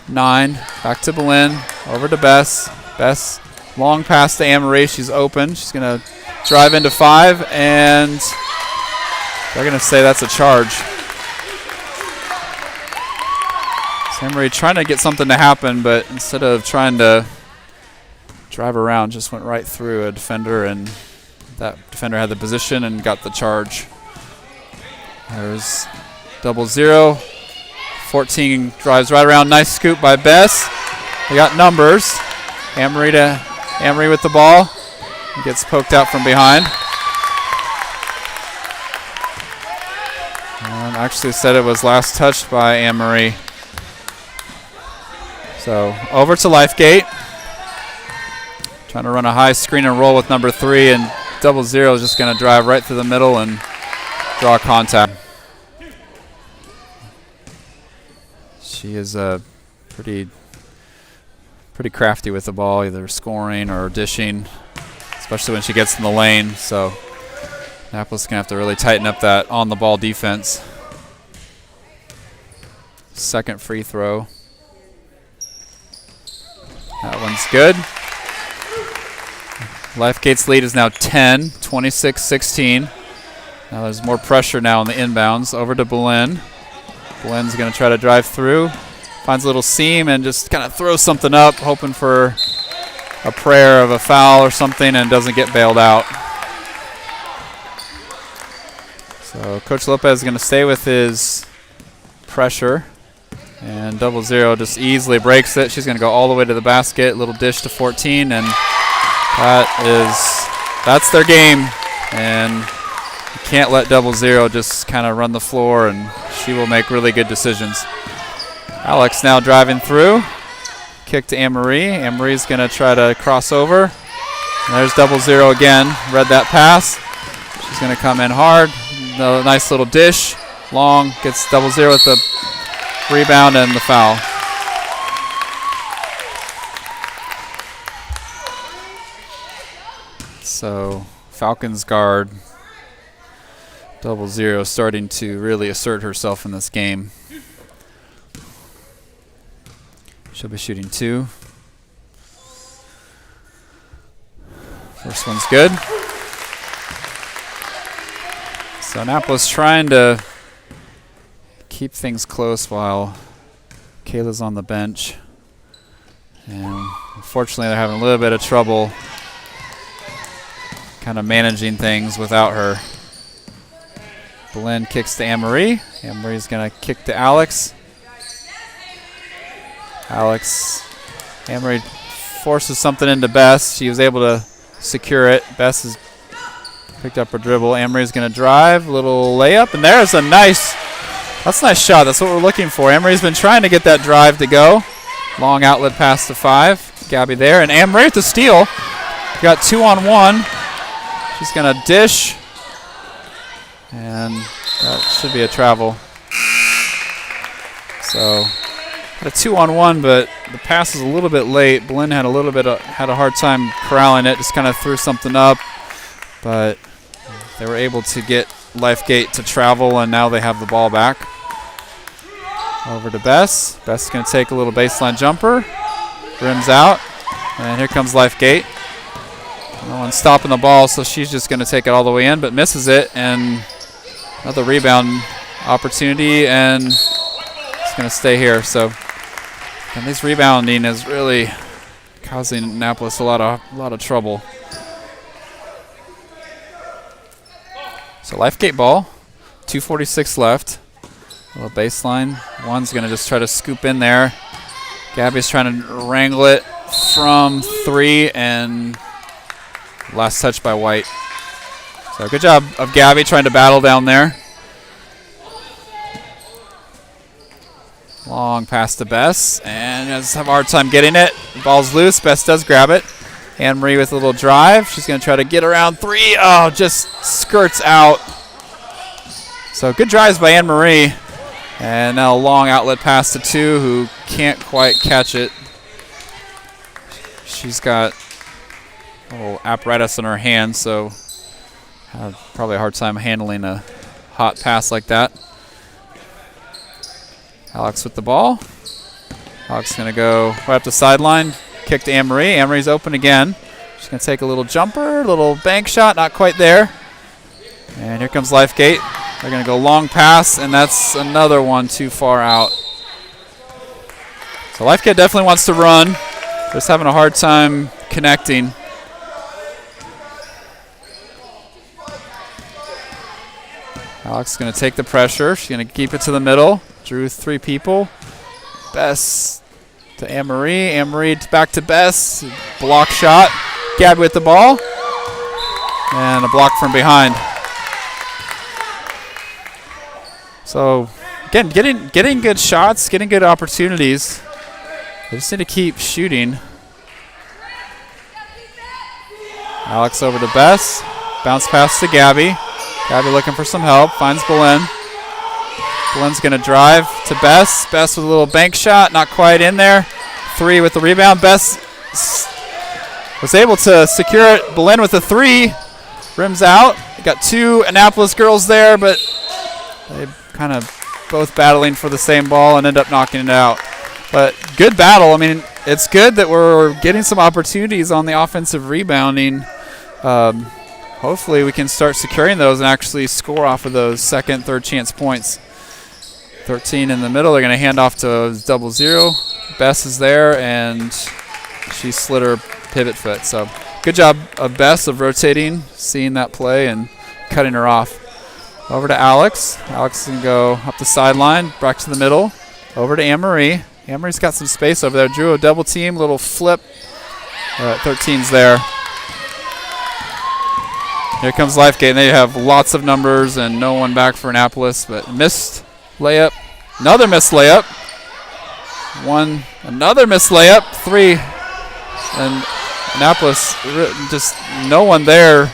9. Back to Boleyn. Over to Bess. Bess, long pass to Anne-Marie. She's open. She's going to drive into 5, and they're going to say that's a charge. So Anne-Marie trying to get something to happen, but instead of trying to drive around, just went right through a defender, and that defender had the position and got the charge. There's 0-0. 14 drives right around. Nice scoop by Bess. They got numbers. Anne-Marie with the ball. He gets poked out from behind. And actually said it was last touched by Anne-Marie. So over to Lifegate. Trying to run a high screen and roll with number 3, and 0-0 is just going to drive right through the middle and draw contact. She is pretty crafty with the ball, either scoring or dishing, especially when she gets in the lane. So Annapolis is going to have to really tighten up that on-the-ball defense. Second free throw. That one's good. Lifegate's lead is now 10, 26-16. Now there's more pressure now on the inbounds. Over to Boleyn. Boleyn's going to try to drive through. Finds a little seam and just kind of throws something up, hoping for a prayer of a foul or something, and doesn't get bailed out. So Coach Lopez is going to stay with his pressure. And 0-0 just easily breaks it. She's going to go all the way to the basket. Little dish to 14, and that's their game. And you can't let 0-0 just kind of run the floor, and she will make really good decisions. Alex now driving through. Kick to Anne-Marie. Anne-Marie's going to try to cross over. And there's 0-0 again. Read that pass. She's going to come in hard. Nice little dish. Long. Gets 0-0 with the rebound and the foul. So Falcons guard 0-0 starting to really assert herself in this game. She'll be shooting 2. First one's good. So Annapolis trying to keep things close while Kayla's on the bench. And unfortunately they're having a little bit of trouble kind of managing things without her. Boleyn kicks to Anne-Marie. Anne-Marie's going to kick to Alex. Anne-Marie forces something into Bess. She was able to secure it. Bess has picked up her dribble. Anne-Marie's going to drive. Little layup. And there's that's a nice shot. That's what we're looking for. Anne-Marie's been trying to get that drive to go. Long outlet pass to 5. Gabby there. And Anne-Marie with the steal. Got 2-on-1. She's going to dish. And that should be a travel. So had a 2-on-1, but the pass is a little bit late. Boleyn had a hard time corralling it. Just kind of threw something up, but they were able to get Lifegate to travel, and now they have the ball back. Over to Bess. Bess is going to take a little baseline jumper. Rims out, and here comes Lifegate. No one's stopping the ball, so she's just going to take it all the way in, but misses it, and another rebound opportunity, and it's going to stay here. So, and this rebounding is really causing Annapolis a lot of trouble. So Lifegate ball, 2:46 left. A little baseline. One's going to just try to scoop in there. Gabby's trying to wrangle it from 3, and last touch by White. So good job of Gabby trying to battle down there. Long pass to Bess, and has have a hard time getting it. The ball's loose. Bess does grab it. Anne-Marie with a little drive. She's going to try to get around 3. Oh, just skirts out. So good drives by Anne-Marie. And now a long outlet pass to 2, who can't quite catch it. She's got a little apparatus in her hand, so have probably a hard time handling a hot pass like that. Alex with the ball. Alex is going to go right up the sideline. Kick to Anne-Marie. Anne-Marie's open again. She's going to take a little jumper, little bank shot, not quite there. And here comes Lifegate. They're going to go long pass, and that's another one too far out. So Lifegate definitely wants to run. Just having a hard time connecting. Alex is going to take the pressure. She's going to keep it to the middle. Drew 3 people. Bess to Anne-Marie. Anne-Marie back to Bess. Block shot. Gabby with the ball. And a block from behind. So, again, getting good shots, getting good opportunities. They just need to keep shooting. Alex over to Bess. Bounce pass to Gabby. Gabby looking for some help. Finds Belen. Belen's going to drive to Bess. Bess with a little bank shot. Not quite in there. 3 with the rebound. Bess was able to secure it. Belen with a 3. Rims out. Got 2 Annapolis girls there, but they kind of both battling for the same ball and end up knocking it out. But good battle. I mean, it's good that we're getting some opportunities on the offensive rebounding. Hopefully we can start securing those and actually score off of those second, third chance points. 13 in the middle. They're going to hand off to 0-0. Bess is there, and she slid her pivot foot. So good job of Bess of rotating, seeing that play, and cutting her off. Over to Alex. Alex can go up the sideline, back to the middle. Over to Anne-Marie. Anne-Marie's got some space over there. Drew a double team, little flip. 13's there. Here comes Lifegate, and they have lots of numbers and no one back for Annapolis, but missed layup. Another missed layup. Another missed layup. 3. And Annapolis, just no one there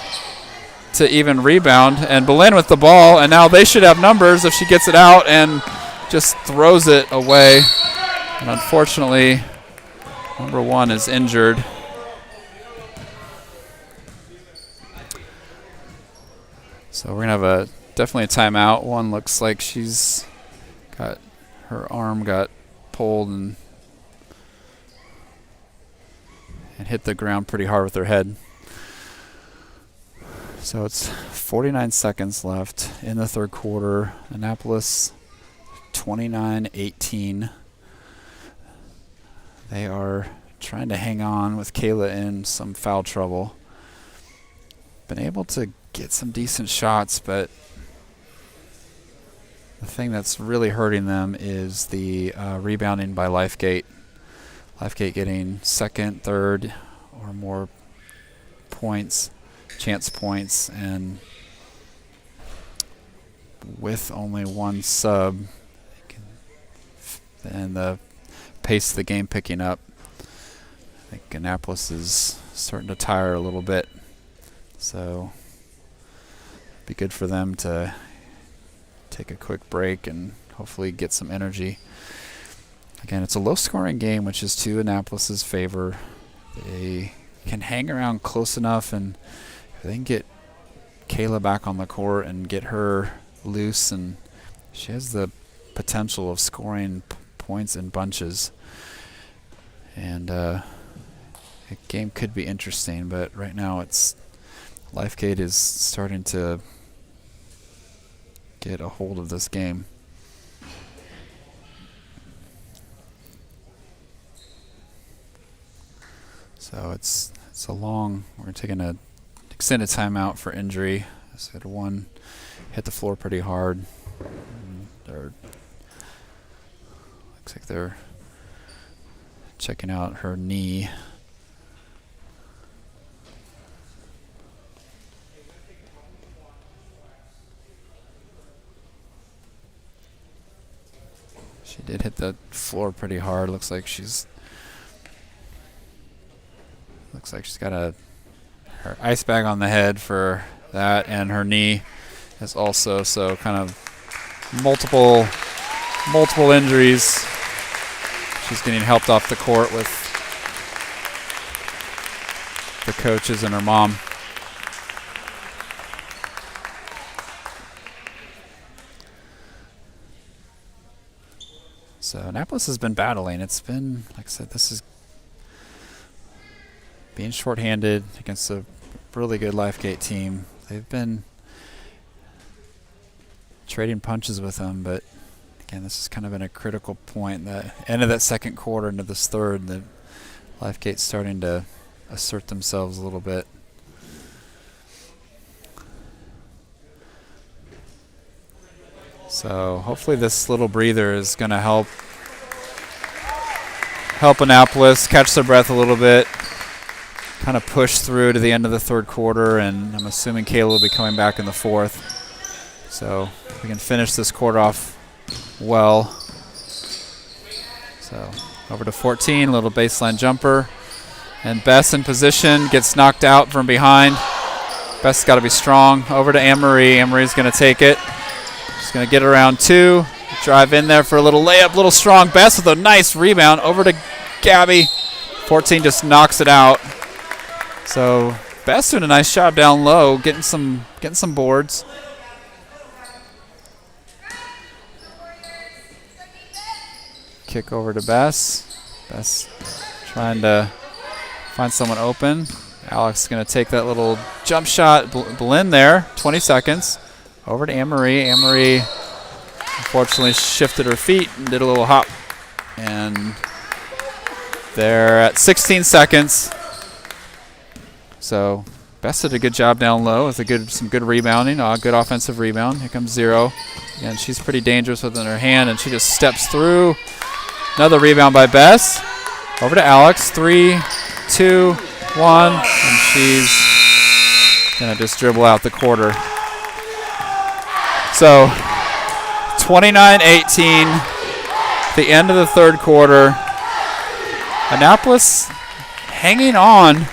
to even rebound. And Belen with the ball, and now they should have numbers if she gets it out and just throws it away. And unfortunately, number 1 is injured. So we're going to have definitely a timeout. One looks like she's got her arm got pulled and hit the ground pretty hard with her head. So it's 49 seconds left in the third quarter. Annapolis 29-18. They are trying to hang on with Kayla in some foul trouble. Been able to get some decent shots, but the thing that's really hurting them is the rebounding by Lifegate. Lifegate getting second, third, or more points, chance points, and with only 1 sub, and the pace of the game picking up, I think Annapolis is starting to tire a little bit. So be good for them to take a quick break and hopefully get some energy. Again, it's a low-scoring game, which is to Annapolis's favor. They can hang around close enough, and if they can get Kayla back on the court and get her loose, and she has the potential of scoring points in bunches. And the game could be interesting, but right now it's Lifegate is starting to get a hold of this game. So it's a long. We're taking an extended timeout for injury. I said 1 hit the floor pretty hard. Looks like they're checking out her knee. She did hit the floor pretty hard. Looks like she's got her ice bag on the head for that, and her knee is also, so kind of multiple injuries. She's getting helped off the court with the coaches and her mom. So Annapolis has been battling. It's been, like I said, this is being shorthanded against a really good Lifegate team. They've been trading punches with them, but again, this is kind of in a critical point. The end of that second quarter into this third, the Lifegate's starting to assert themselves a little bit. So hopefully this little breather is going to help Annapolis catch their breath a little bit, kind of push through to the end of the third quarter, and I'm assuming Kayla will be coming back in the fourth. So we can finish this quarter off well. So over to 14, little baseline jumper. And Bess in position, gets knocked out from behind. Bess got to be strong. Over to Anne-Marie. Anne-Marie's going to take it. She's going to get around 2. Drive in there for a little layup. Little strong Bess with a nice rebound. Over to Gabby. 14 just knocks it out. So Bess doing a nice job down low, getting some boards. Kick over to Bess. Bess trying to find someone open. Alex is going to take that little jump shot. Blend there. 20 seconds. Over to Anne-Marie. Anne-Marie unfortunately shifted her feet and did a little hop. And they're at 16 seconds. So Bess did a good job down low with some good rebounding. Good offensive rebound. Here comes 0. Again, she's pretty dangerous with it in her hand, and she just steps through. Another rebound by Bess. Over to Alex. 3, 2, 1. And she's going to just dribble out the quarter. So 29-18, the end of the third quarter. Annapolis hanging on.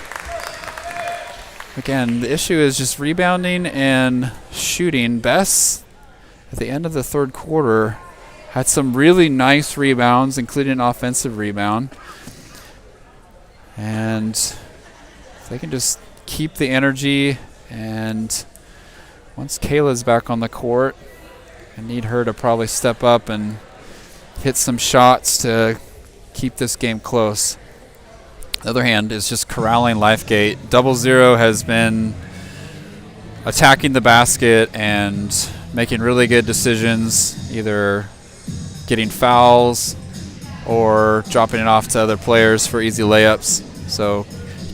Again, the issue is just rebounding and shooting. Bess, at the end of the third quarter, had some really nice rebounds, including an offensive rebound. And if they can just keep the energy, and once Kayla's back on the court, I need her to probably step up and hit some shots to keep this game close. The other hand is just corralling Lifegate. 00 has been attacking the basket and making really good decisions, either getting fouls or dropping it off to other players for easy layups. So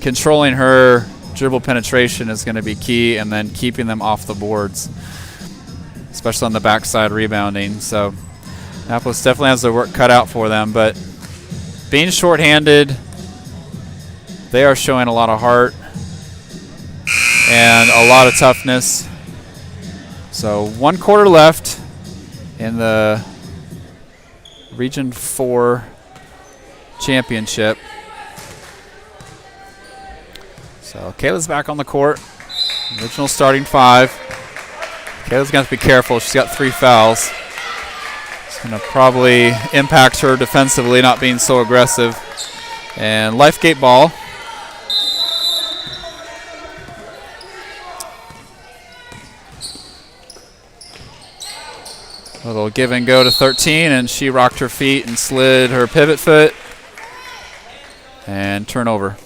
controlling her dribble penetration is going to be key, and then keeping them off the boards, especially on the backside rebounding. So Annapolis definitely has their work cut out for them, but being shorthanded, they are showing a lot of heart and a lot of toughness. So 1 quarter left in the Region 4 championship. So Kayla's back on the court. Original starting 5. Kayla's going to have to be careful. She's got 3 fouls. It's going to probably impact her defensively, not being so aggressive. And Lifegate ball. A little give and go to 13, and she rocked her feet and slid her pivot foot. And turnover.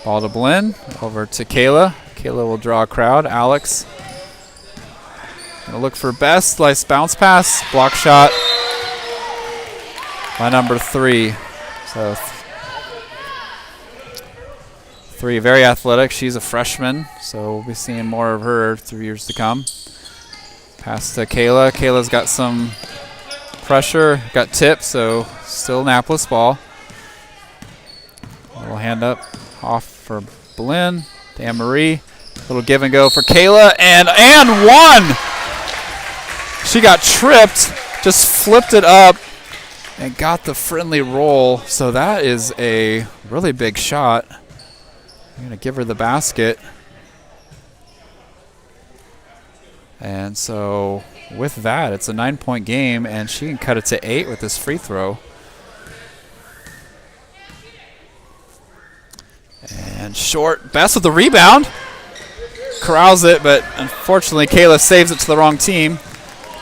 Ball to Blinn, over to Kayla. Kayla will draw a crowd. Alex gonna look for Bess. Nice bounce pass, block shot by number 3. So 3, very athletic. She's a freshman, so we'll be seeing more of her through years to come. Pass to Kayla. Kayla's got some pressure, got tipped, so still Annapolis ball. A little hand up, off for Blinn, to Anne-Marie. Little give and go for Kayla, and 1! She got tripped just flipped it up and got the friendly roll. So that is a really big shot. I'm going to give her the basket. And so with that, it's a 9-point game, and she can cut it to 8 with this free throw. And short, Bess with the rebound. Corrals it, but unfortunately Kayla saves it to the wrong team.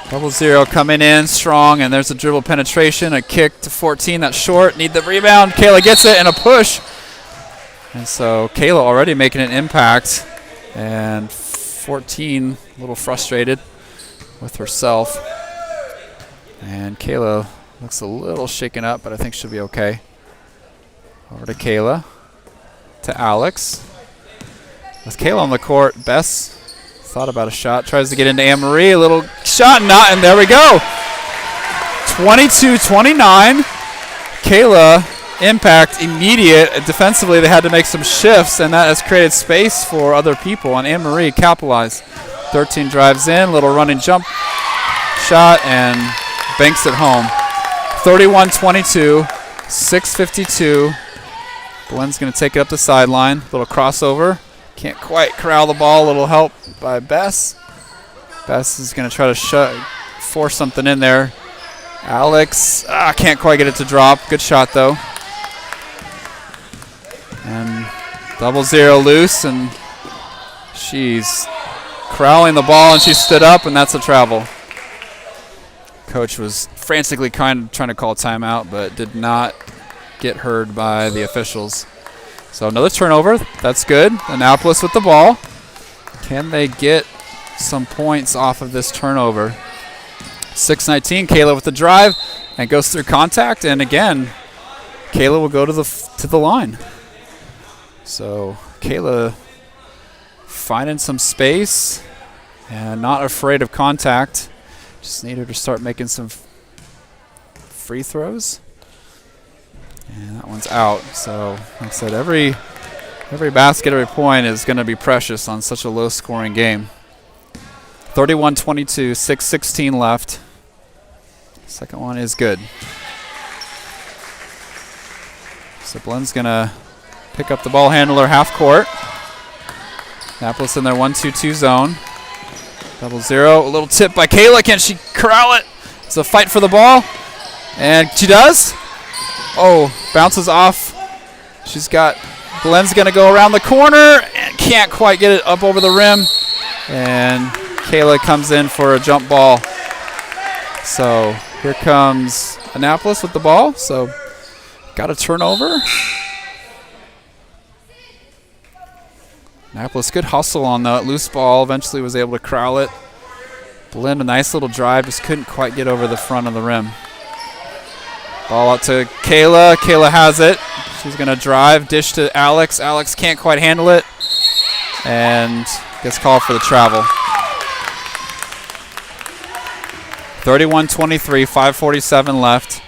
0-0 coming in strong, and there's a dribble penetration, a kick to 14. That's short. Need the rebound. Kayla gets it and a push. And so Kayla already making an impact, and 14 a little frustrated with herself. And Kayla looks a little shaken up, but I think she'll be okay. Over to Kayla. To Alex. With Kayla on the court, Bess thought about a shot, tries to get into Anne-Marie, a little shot, not, and there we go. 22-29. Kayla, impact, immediate. Defensively, they had to make some shifts, and that has created space for other people, and Anne-Marie capitalized. 13 drives in, little running jump shot, and banks it home. 31-22, 6:52. Glenn's going to take it up the sideline. Little crossover. Can't quite corral the ball. A little help by Bess. Bess is going to try to force something in there. Alex can't quite get it to drop. Good shot, though. And 0-0 loose, and she's corralling the ball, and she stood up, and that's a travel. Coach was frantically trying to call a timeout, but did not get heard by the officials. So another turnover. That's good. Annapolis with the ball. Can they get some points off of this turnover? 6:19. Kayla with the drive and goes through contact. And again, Kayla will go to the line. So Kayla finding some space and not afraid of contact. Just need her to start making some free throws. And that one's out. So, like I said, every basket, every point is going to be precious on such a low-scoring game. 31-22, 6:16 left. Second one is good. So Blenn's going to pick up the ball handler half court. Annapolis in their 1-2-2 zone. 0-0. A little tip by Kayla. Can she corral it? It's a fight for the ball. And she does. Oh, bounces off. Glenn's going to go around the corner and can't quite get it up over the rim. And Kayla comes in for a jump ball. So here comes Annapolis with the ball. So got a turnover. Annapolis, good hustle on that loose ball. Eventually was able to corral it. Glenn, a nice little drive, just couldn't quite get over the front of the rim. Ball out to Kayla. Kayla has it. She's going to drive, dish to Alex. Alex can't quite handle it and gets called for the travel. 31-23, 5:47 left.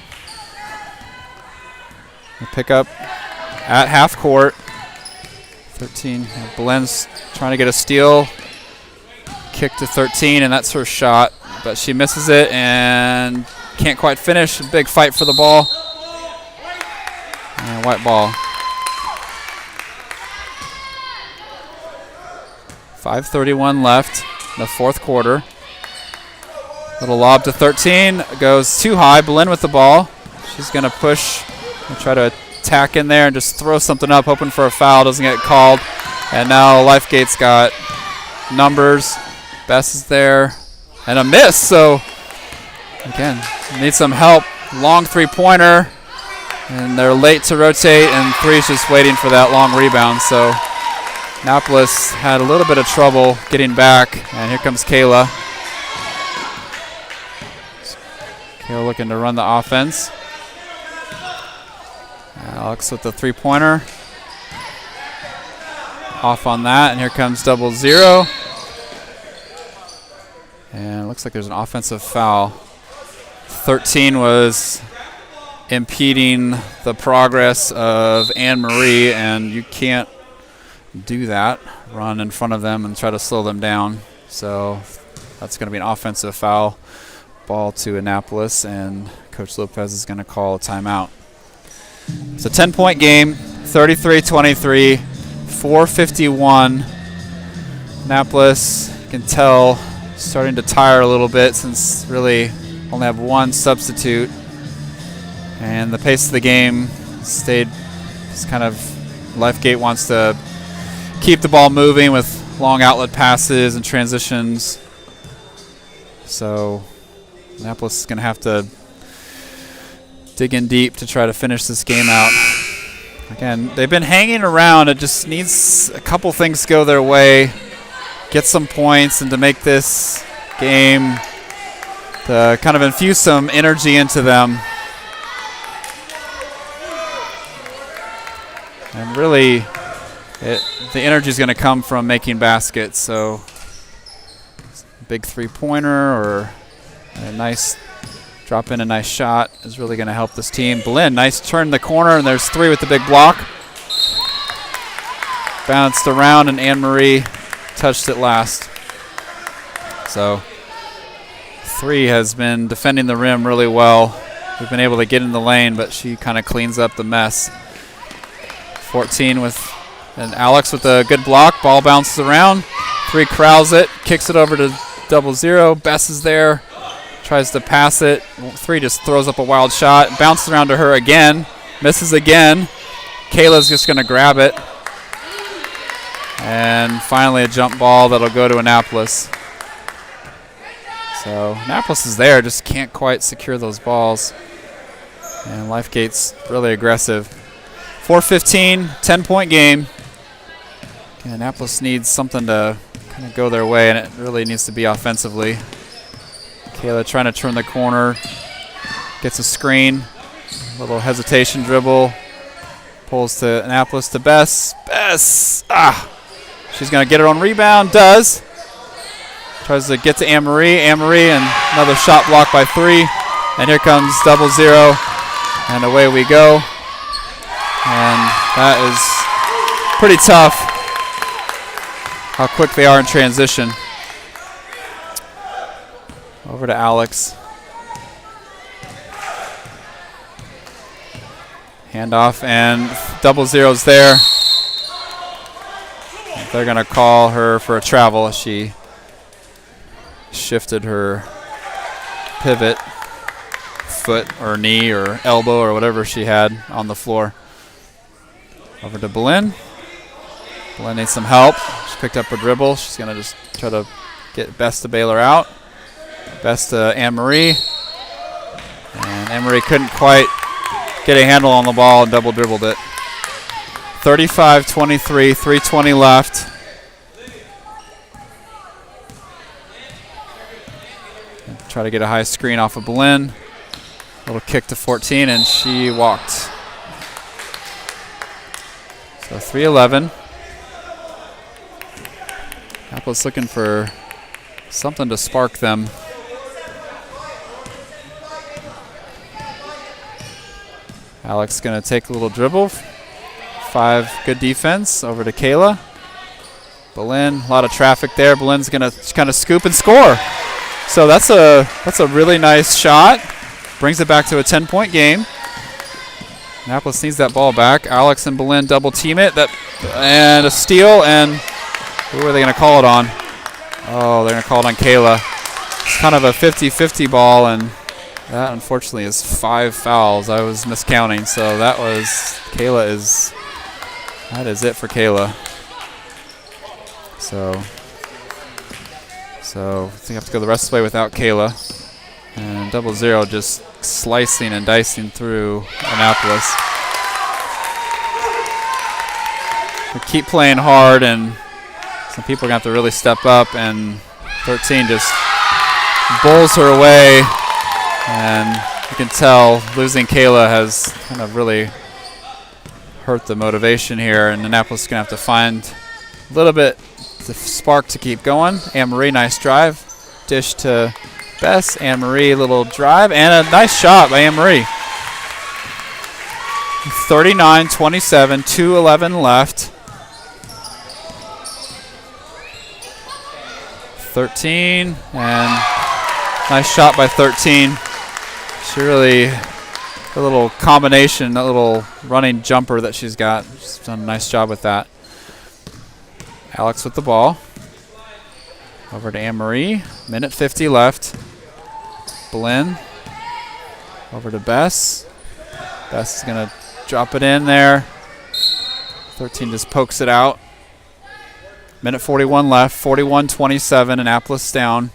We'll pick up at half court. 13. Belen's trying to get a steal. Kick to 13, and that's her shot. But she misses it and can't quite finish. Big fight for the ball. And white ball. 5:31 left in the fourth quarter. Little lob to 13. Goes too high. Belen with the ball. She's going to push and try to attack in there and just throw something up, hoping for a foul. Doesn't get called. And now Lifegate's got numbers. Bess is there. And a miss. So, again, need some help. Long three-pointer. And they're late to rotate, and three's just waiting for that long rebound. So, Annapolis had a little bit of trouble getting back. And here comes Kayla. Kayla looking to run the offense. Alex with the three-pointer. Off on that, and here comes 0-0. And it looks like there's an offensive foul. 13 was impeding the progress of Anne-Marie, and you can't do that. Run in front of them and try to slow them down. So that's going to be an offensive foul. ball to Annapolis, and Coach Lopez is going to call a timeout. It's a 10-point game, 33-23, 4:51. Annapolis, you can tell, starting to tire a little bit since really only have one substitute. And the pace of the game stayed just kind of, Lifegate wants to keep the ball moving with long outlet passes and transitions. So Annapolis is going to have to dig in deep to try to finish this game out. Again, they've been hanging around. It just needs a couple things to go their way, get some points, and to make this game, to kind of infuse some energy into them. And really, the energy is going to come from making baskets. So big three-pointer or a nice drop in, a nice shot is really going to help this team. Boleyn, nice turn in the corner, and there's three with the big block. Bounced around, and Anne-Marie touched it last. So three has been defending the rim really well. We've been able to get in the lane, but she kind of cleans up the mess. 14 with, and Alex with a good block. Ball bounces around. Three corrals it, kicks it over to 0. Bess is there, tries to pass it. Three just throws up a wild shot. Bounces around to her again, misses again. Kayla's just going to grab it. And finally a jump ball that'll go to Annapolis. So Annapolis is there, just can't quite secure those balls. And Lifegate's really aggressive. 4:15, 10-point game. And Annapolis needs something to kind of go their way, and it really needs to be offensively. Kayla trying to turn the corner, gets a screen, a little hesitation dribble, pulls to Annapolis to Bess. Bess! She's going to get her own rebound, does. Tries to get to Anne-Marie. Anne-Marie, and another shot blocked by three. And here comes 0, and away we go. And that is pretty tough, how quick they are in transition. Over to Alex. Handoff, and 0's there. They're going to call her for a travel. She shifted her pivot foot or knee or elbow or whatever she had on the floor. Over to Boleyn. Boleyn needs some help. She picked up her dribble. She's going to just try to get Bess to bail her out. Bess to Anne-Marie. And Anne-Marie couldn't quite get a handle on the ball and double dribbled it. 35-23, 3:20 left. Try to get a high screen off of Boleyn. Little kick to 14, and she walked. So 3:11. Apple's looking for something to spark them. Alex going to take a little dribble. 5, good defense. Over to Kayla. Boleyn, a lot of traffic there. Boleyn's going to kind of scoop and score. So that's a really nice shot. Brings it back to a 10-point game. Annapolis needs that ball back. Alex and Boleyn double team it. And a steal, and who are they going to call it on? Oh, they're going to call it on Kayla. It's kind of a 50-50 ball, and that unfortunately is 5 fouls. I was miscounting, so that is it for Kayla. So I think I have to go the rest of the way without Kayla. And 0 just slicing and dicing through Annapolis. We keep playing hard, and some people are going to have to really step up, and 13 just bowls her away. And you can tell losing Kayla has kind of really hurt the motivation here, and Annapolis is going to have to find a little bit the spark to keep going. Anne-Marie, nice drive. Dish to Bess. Anne-Marie, little drive, and a nice shot by Anne-Marie. 39-27, 2:11 left. 13, and Nice shot by 13. She really, a little combination, a little running jumper that she's got. She's done a nice job with that. Alex with the ball. Over to Anne-Marie. Minute 50 left. Blinn. Over to Bess. Bess is going to drop it in there. 13 just pokes it out. Minute 41 left. 41-27. Annapolis down.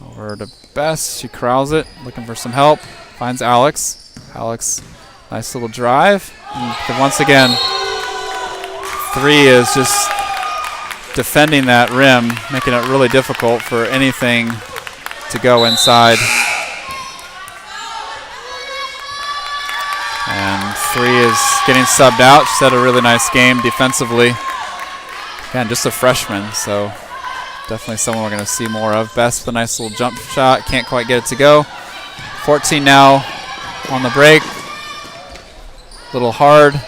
Over to Bess. She corrals it. Looking for some help. Finds Alex. Alex, nice little drive. And once again, 3 is just defending that rim, making it really difficult for anything to go inside. And 3 is getting subbed out. She's had a really nice game defensively. Again, just a freshman, so definitely someone we're going to see more of. Best with a nice little jump shot. Can't quite get it to go. 14 now on the break. A little hard.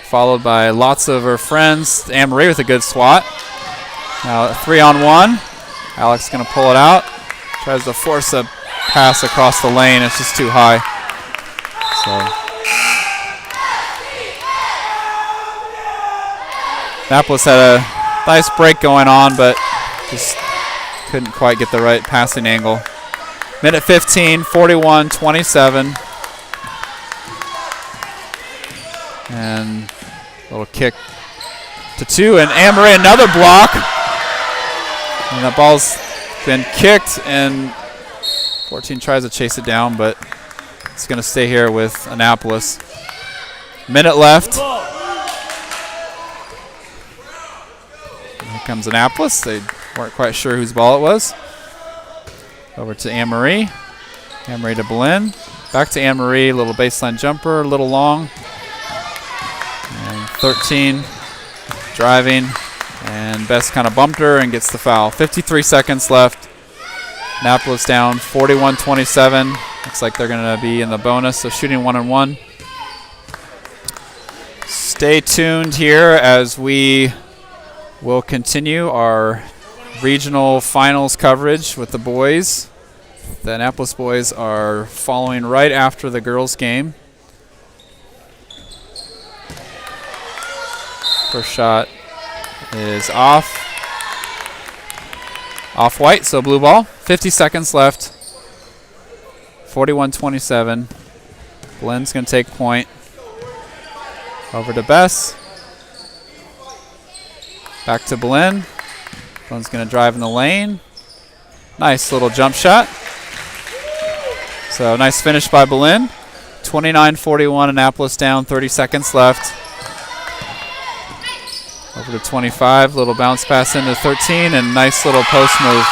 Followed by lots of her friends. Anne-Marie with a good swat. Now 3-on-1. Alex going to pull it out. Tries to force a pass across the lane. It's just too high. So Annapolis had a nice break going on, but just couldn't quite get the right passing angle. Minute 15, 41-27. And a little kick to 2, and Anne-Marie another block. And that ball's been kicked, and 14 tries to chase it down, but it's going to stay here with Annapolis. Minute left. Here comes Annapolis. They weren't quite sure whose ball it was. Over to Anne-Marie. Anne-Marie to Blinn. Back to Anne-Marie. A little baseline jumper, a little long. And 13 driving. And Bess kind of bumped her and gets the foul. 53 seconds left. Annapolis down 41-27. Looks like they're going to be in the bonus, so shooting 1-on-1. Stay tuned here as we will continue our regional finals coverage with the boys. The Annapolis boys are following right after the girls' game. First shot is off. Off-white, so blue ball. 50 seconds left. 41-27. Blinn's going to take point. Over to Bess. Back to Blinn. Blinn's going to drive in the lane. Nice little jump shot. So nice finish by Blinn. 29-41, Annapolis down, 30 seconds left. Over to 25, little bounce pass into 13, and nice little post move.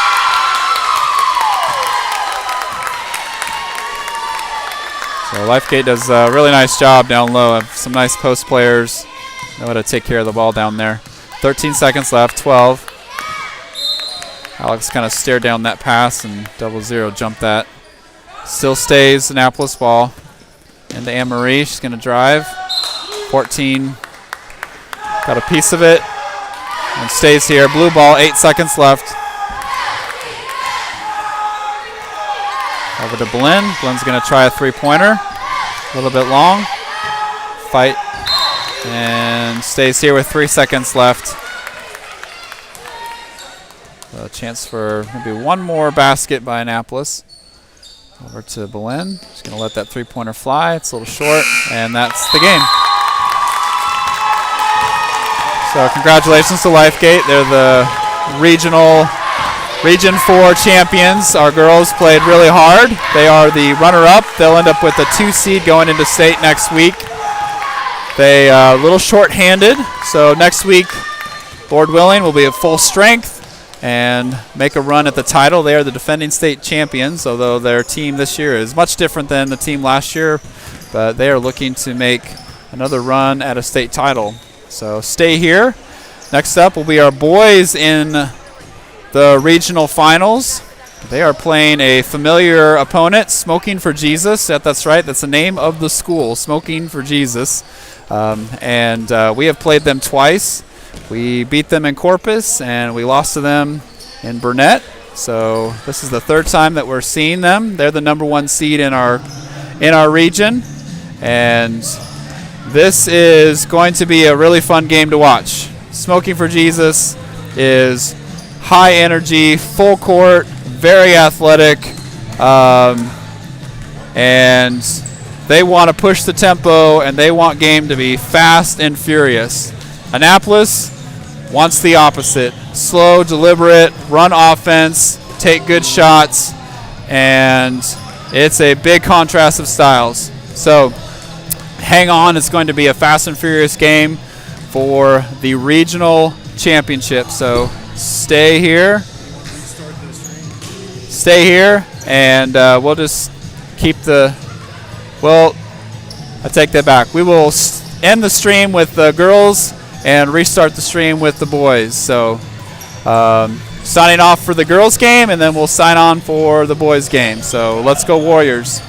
So Lifegate does a really nice job down low. Have some nice post players. Know how to take care of the ball down there. 13 seconds left, 12. Alex kind of stared down that pass and 0-0 jumped that. Still stays Annapolis ball. Into Anne-Marie, she's going to drive. 14. Got a piece of it and stays here. Blue ball, 8 seconds left. Over to Blinn. Blinn's going to try a three-pointer. A little bit long. Fight. And stays here with 3 seconds left. A chance for maybe one more basket by Annapolis. Over to Blinn. Just going to let that three-pointer fly. It's a little short, and that's the game. So congratulations to Lifegate. They're the Region 4 champions. Our girls played really hard. They are the runner-up. They'll end up with a 2 seed going into state next week. They are a little short-handed, so next week, Lord willing, will be at full strength and make a run at the title. They are the defending state champions, although their team this year is much different than the team last year, but they are looking to make another run at a state title. So stay here. Next up will be our boys in the regional finals. They are playing a familiar opponent, Smoking for Jesus. That's right, that's the name of the school, Smoking for Jesus. And we have played them twice. We beat them in Corpus, and we lost to them in Burnett. So this is the third time that we're seeing them. They're the #1 seed in our region, and this is going to be a really fun game to watch. Smoking for Jesus is high energy, full court, very athletic, and they want to push the tempo, and they want game to be fast and furious. Annapolis wants the opposite. Slow, deliberate, run offense, take good shots, and it's a big contrast of styles. So hang on, it's going to be a fast and furious game for the regional championship. So stay here, and we'll just keep the, well, I take that back. We will end the stream with the girls and restart the stream with the boys. So signing off for the girls game, and then we'll sign on for the boys game. So let's go Warriors.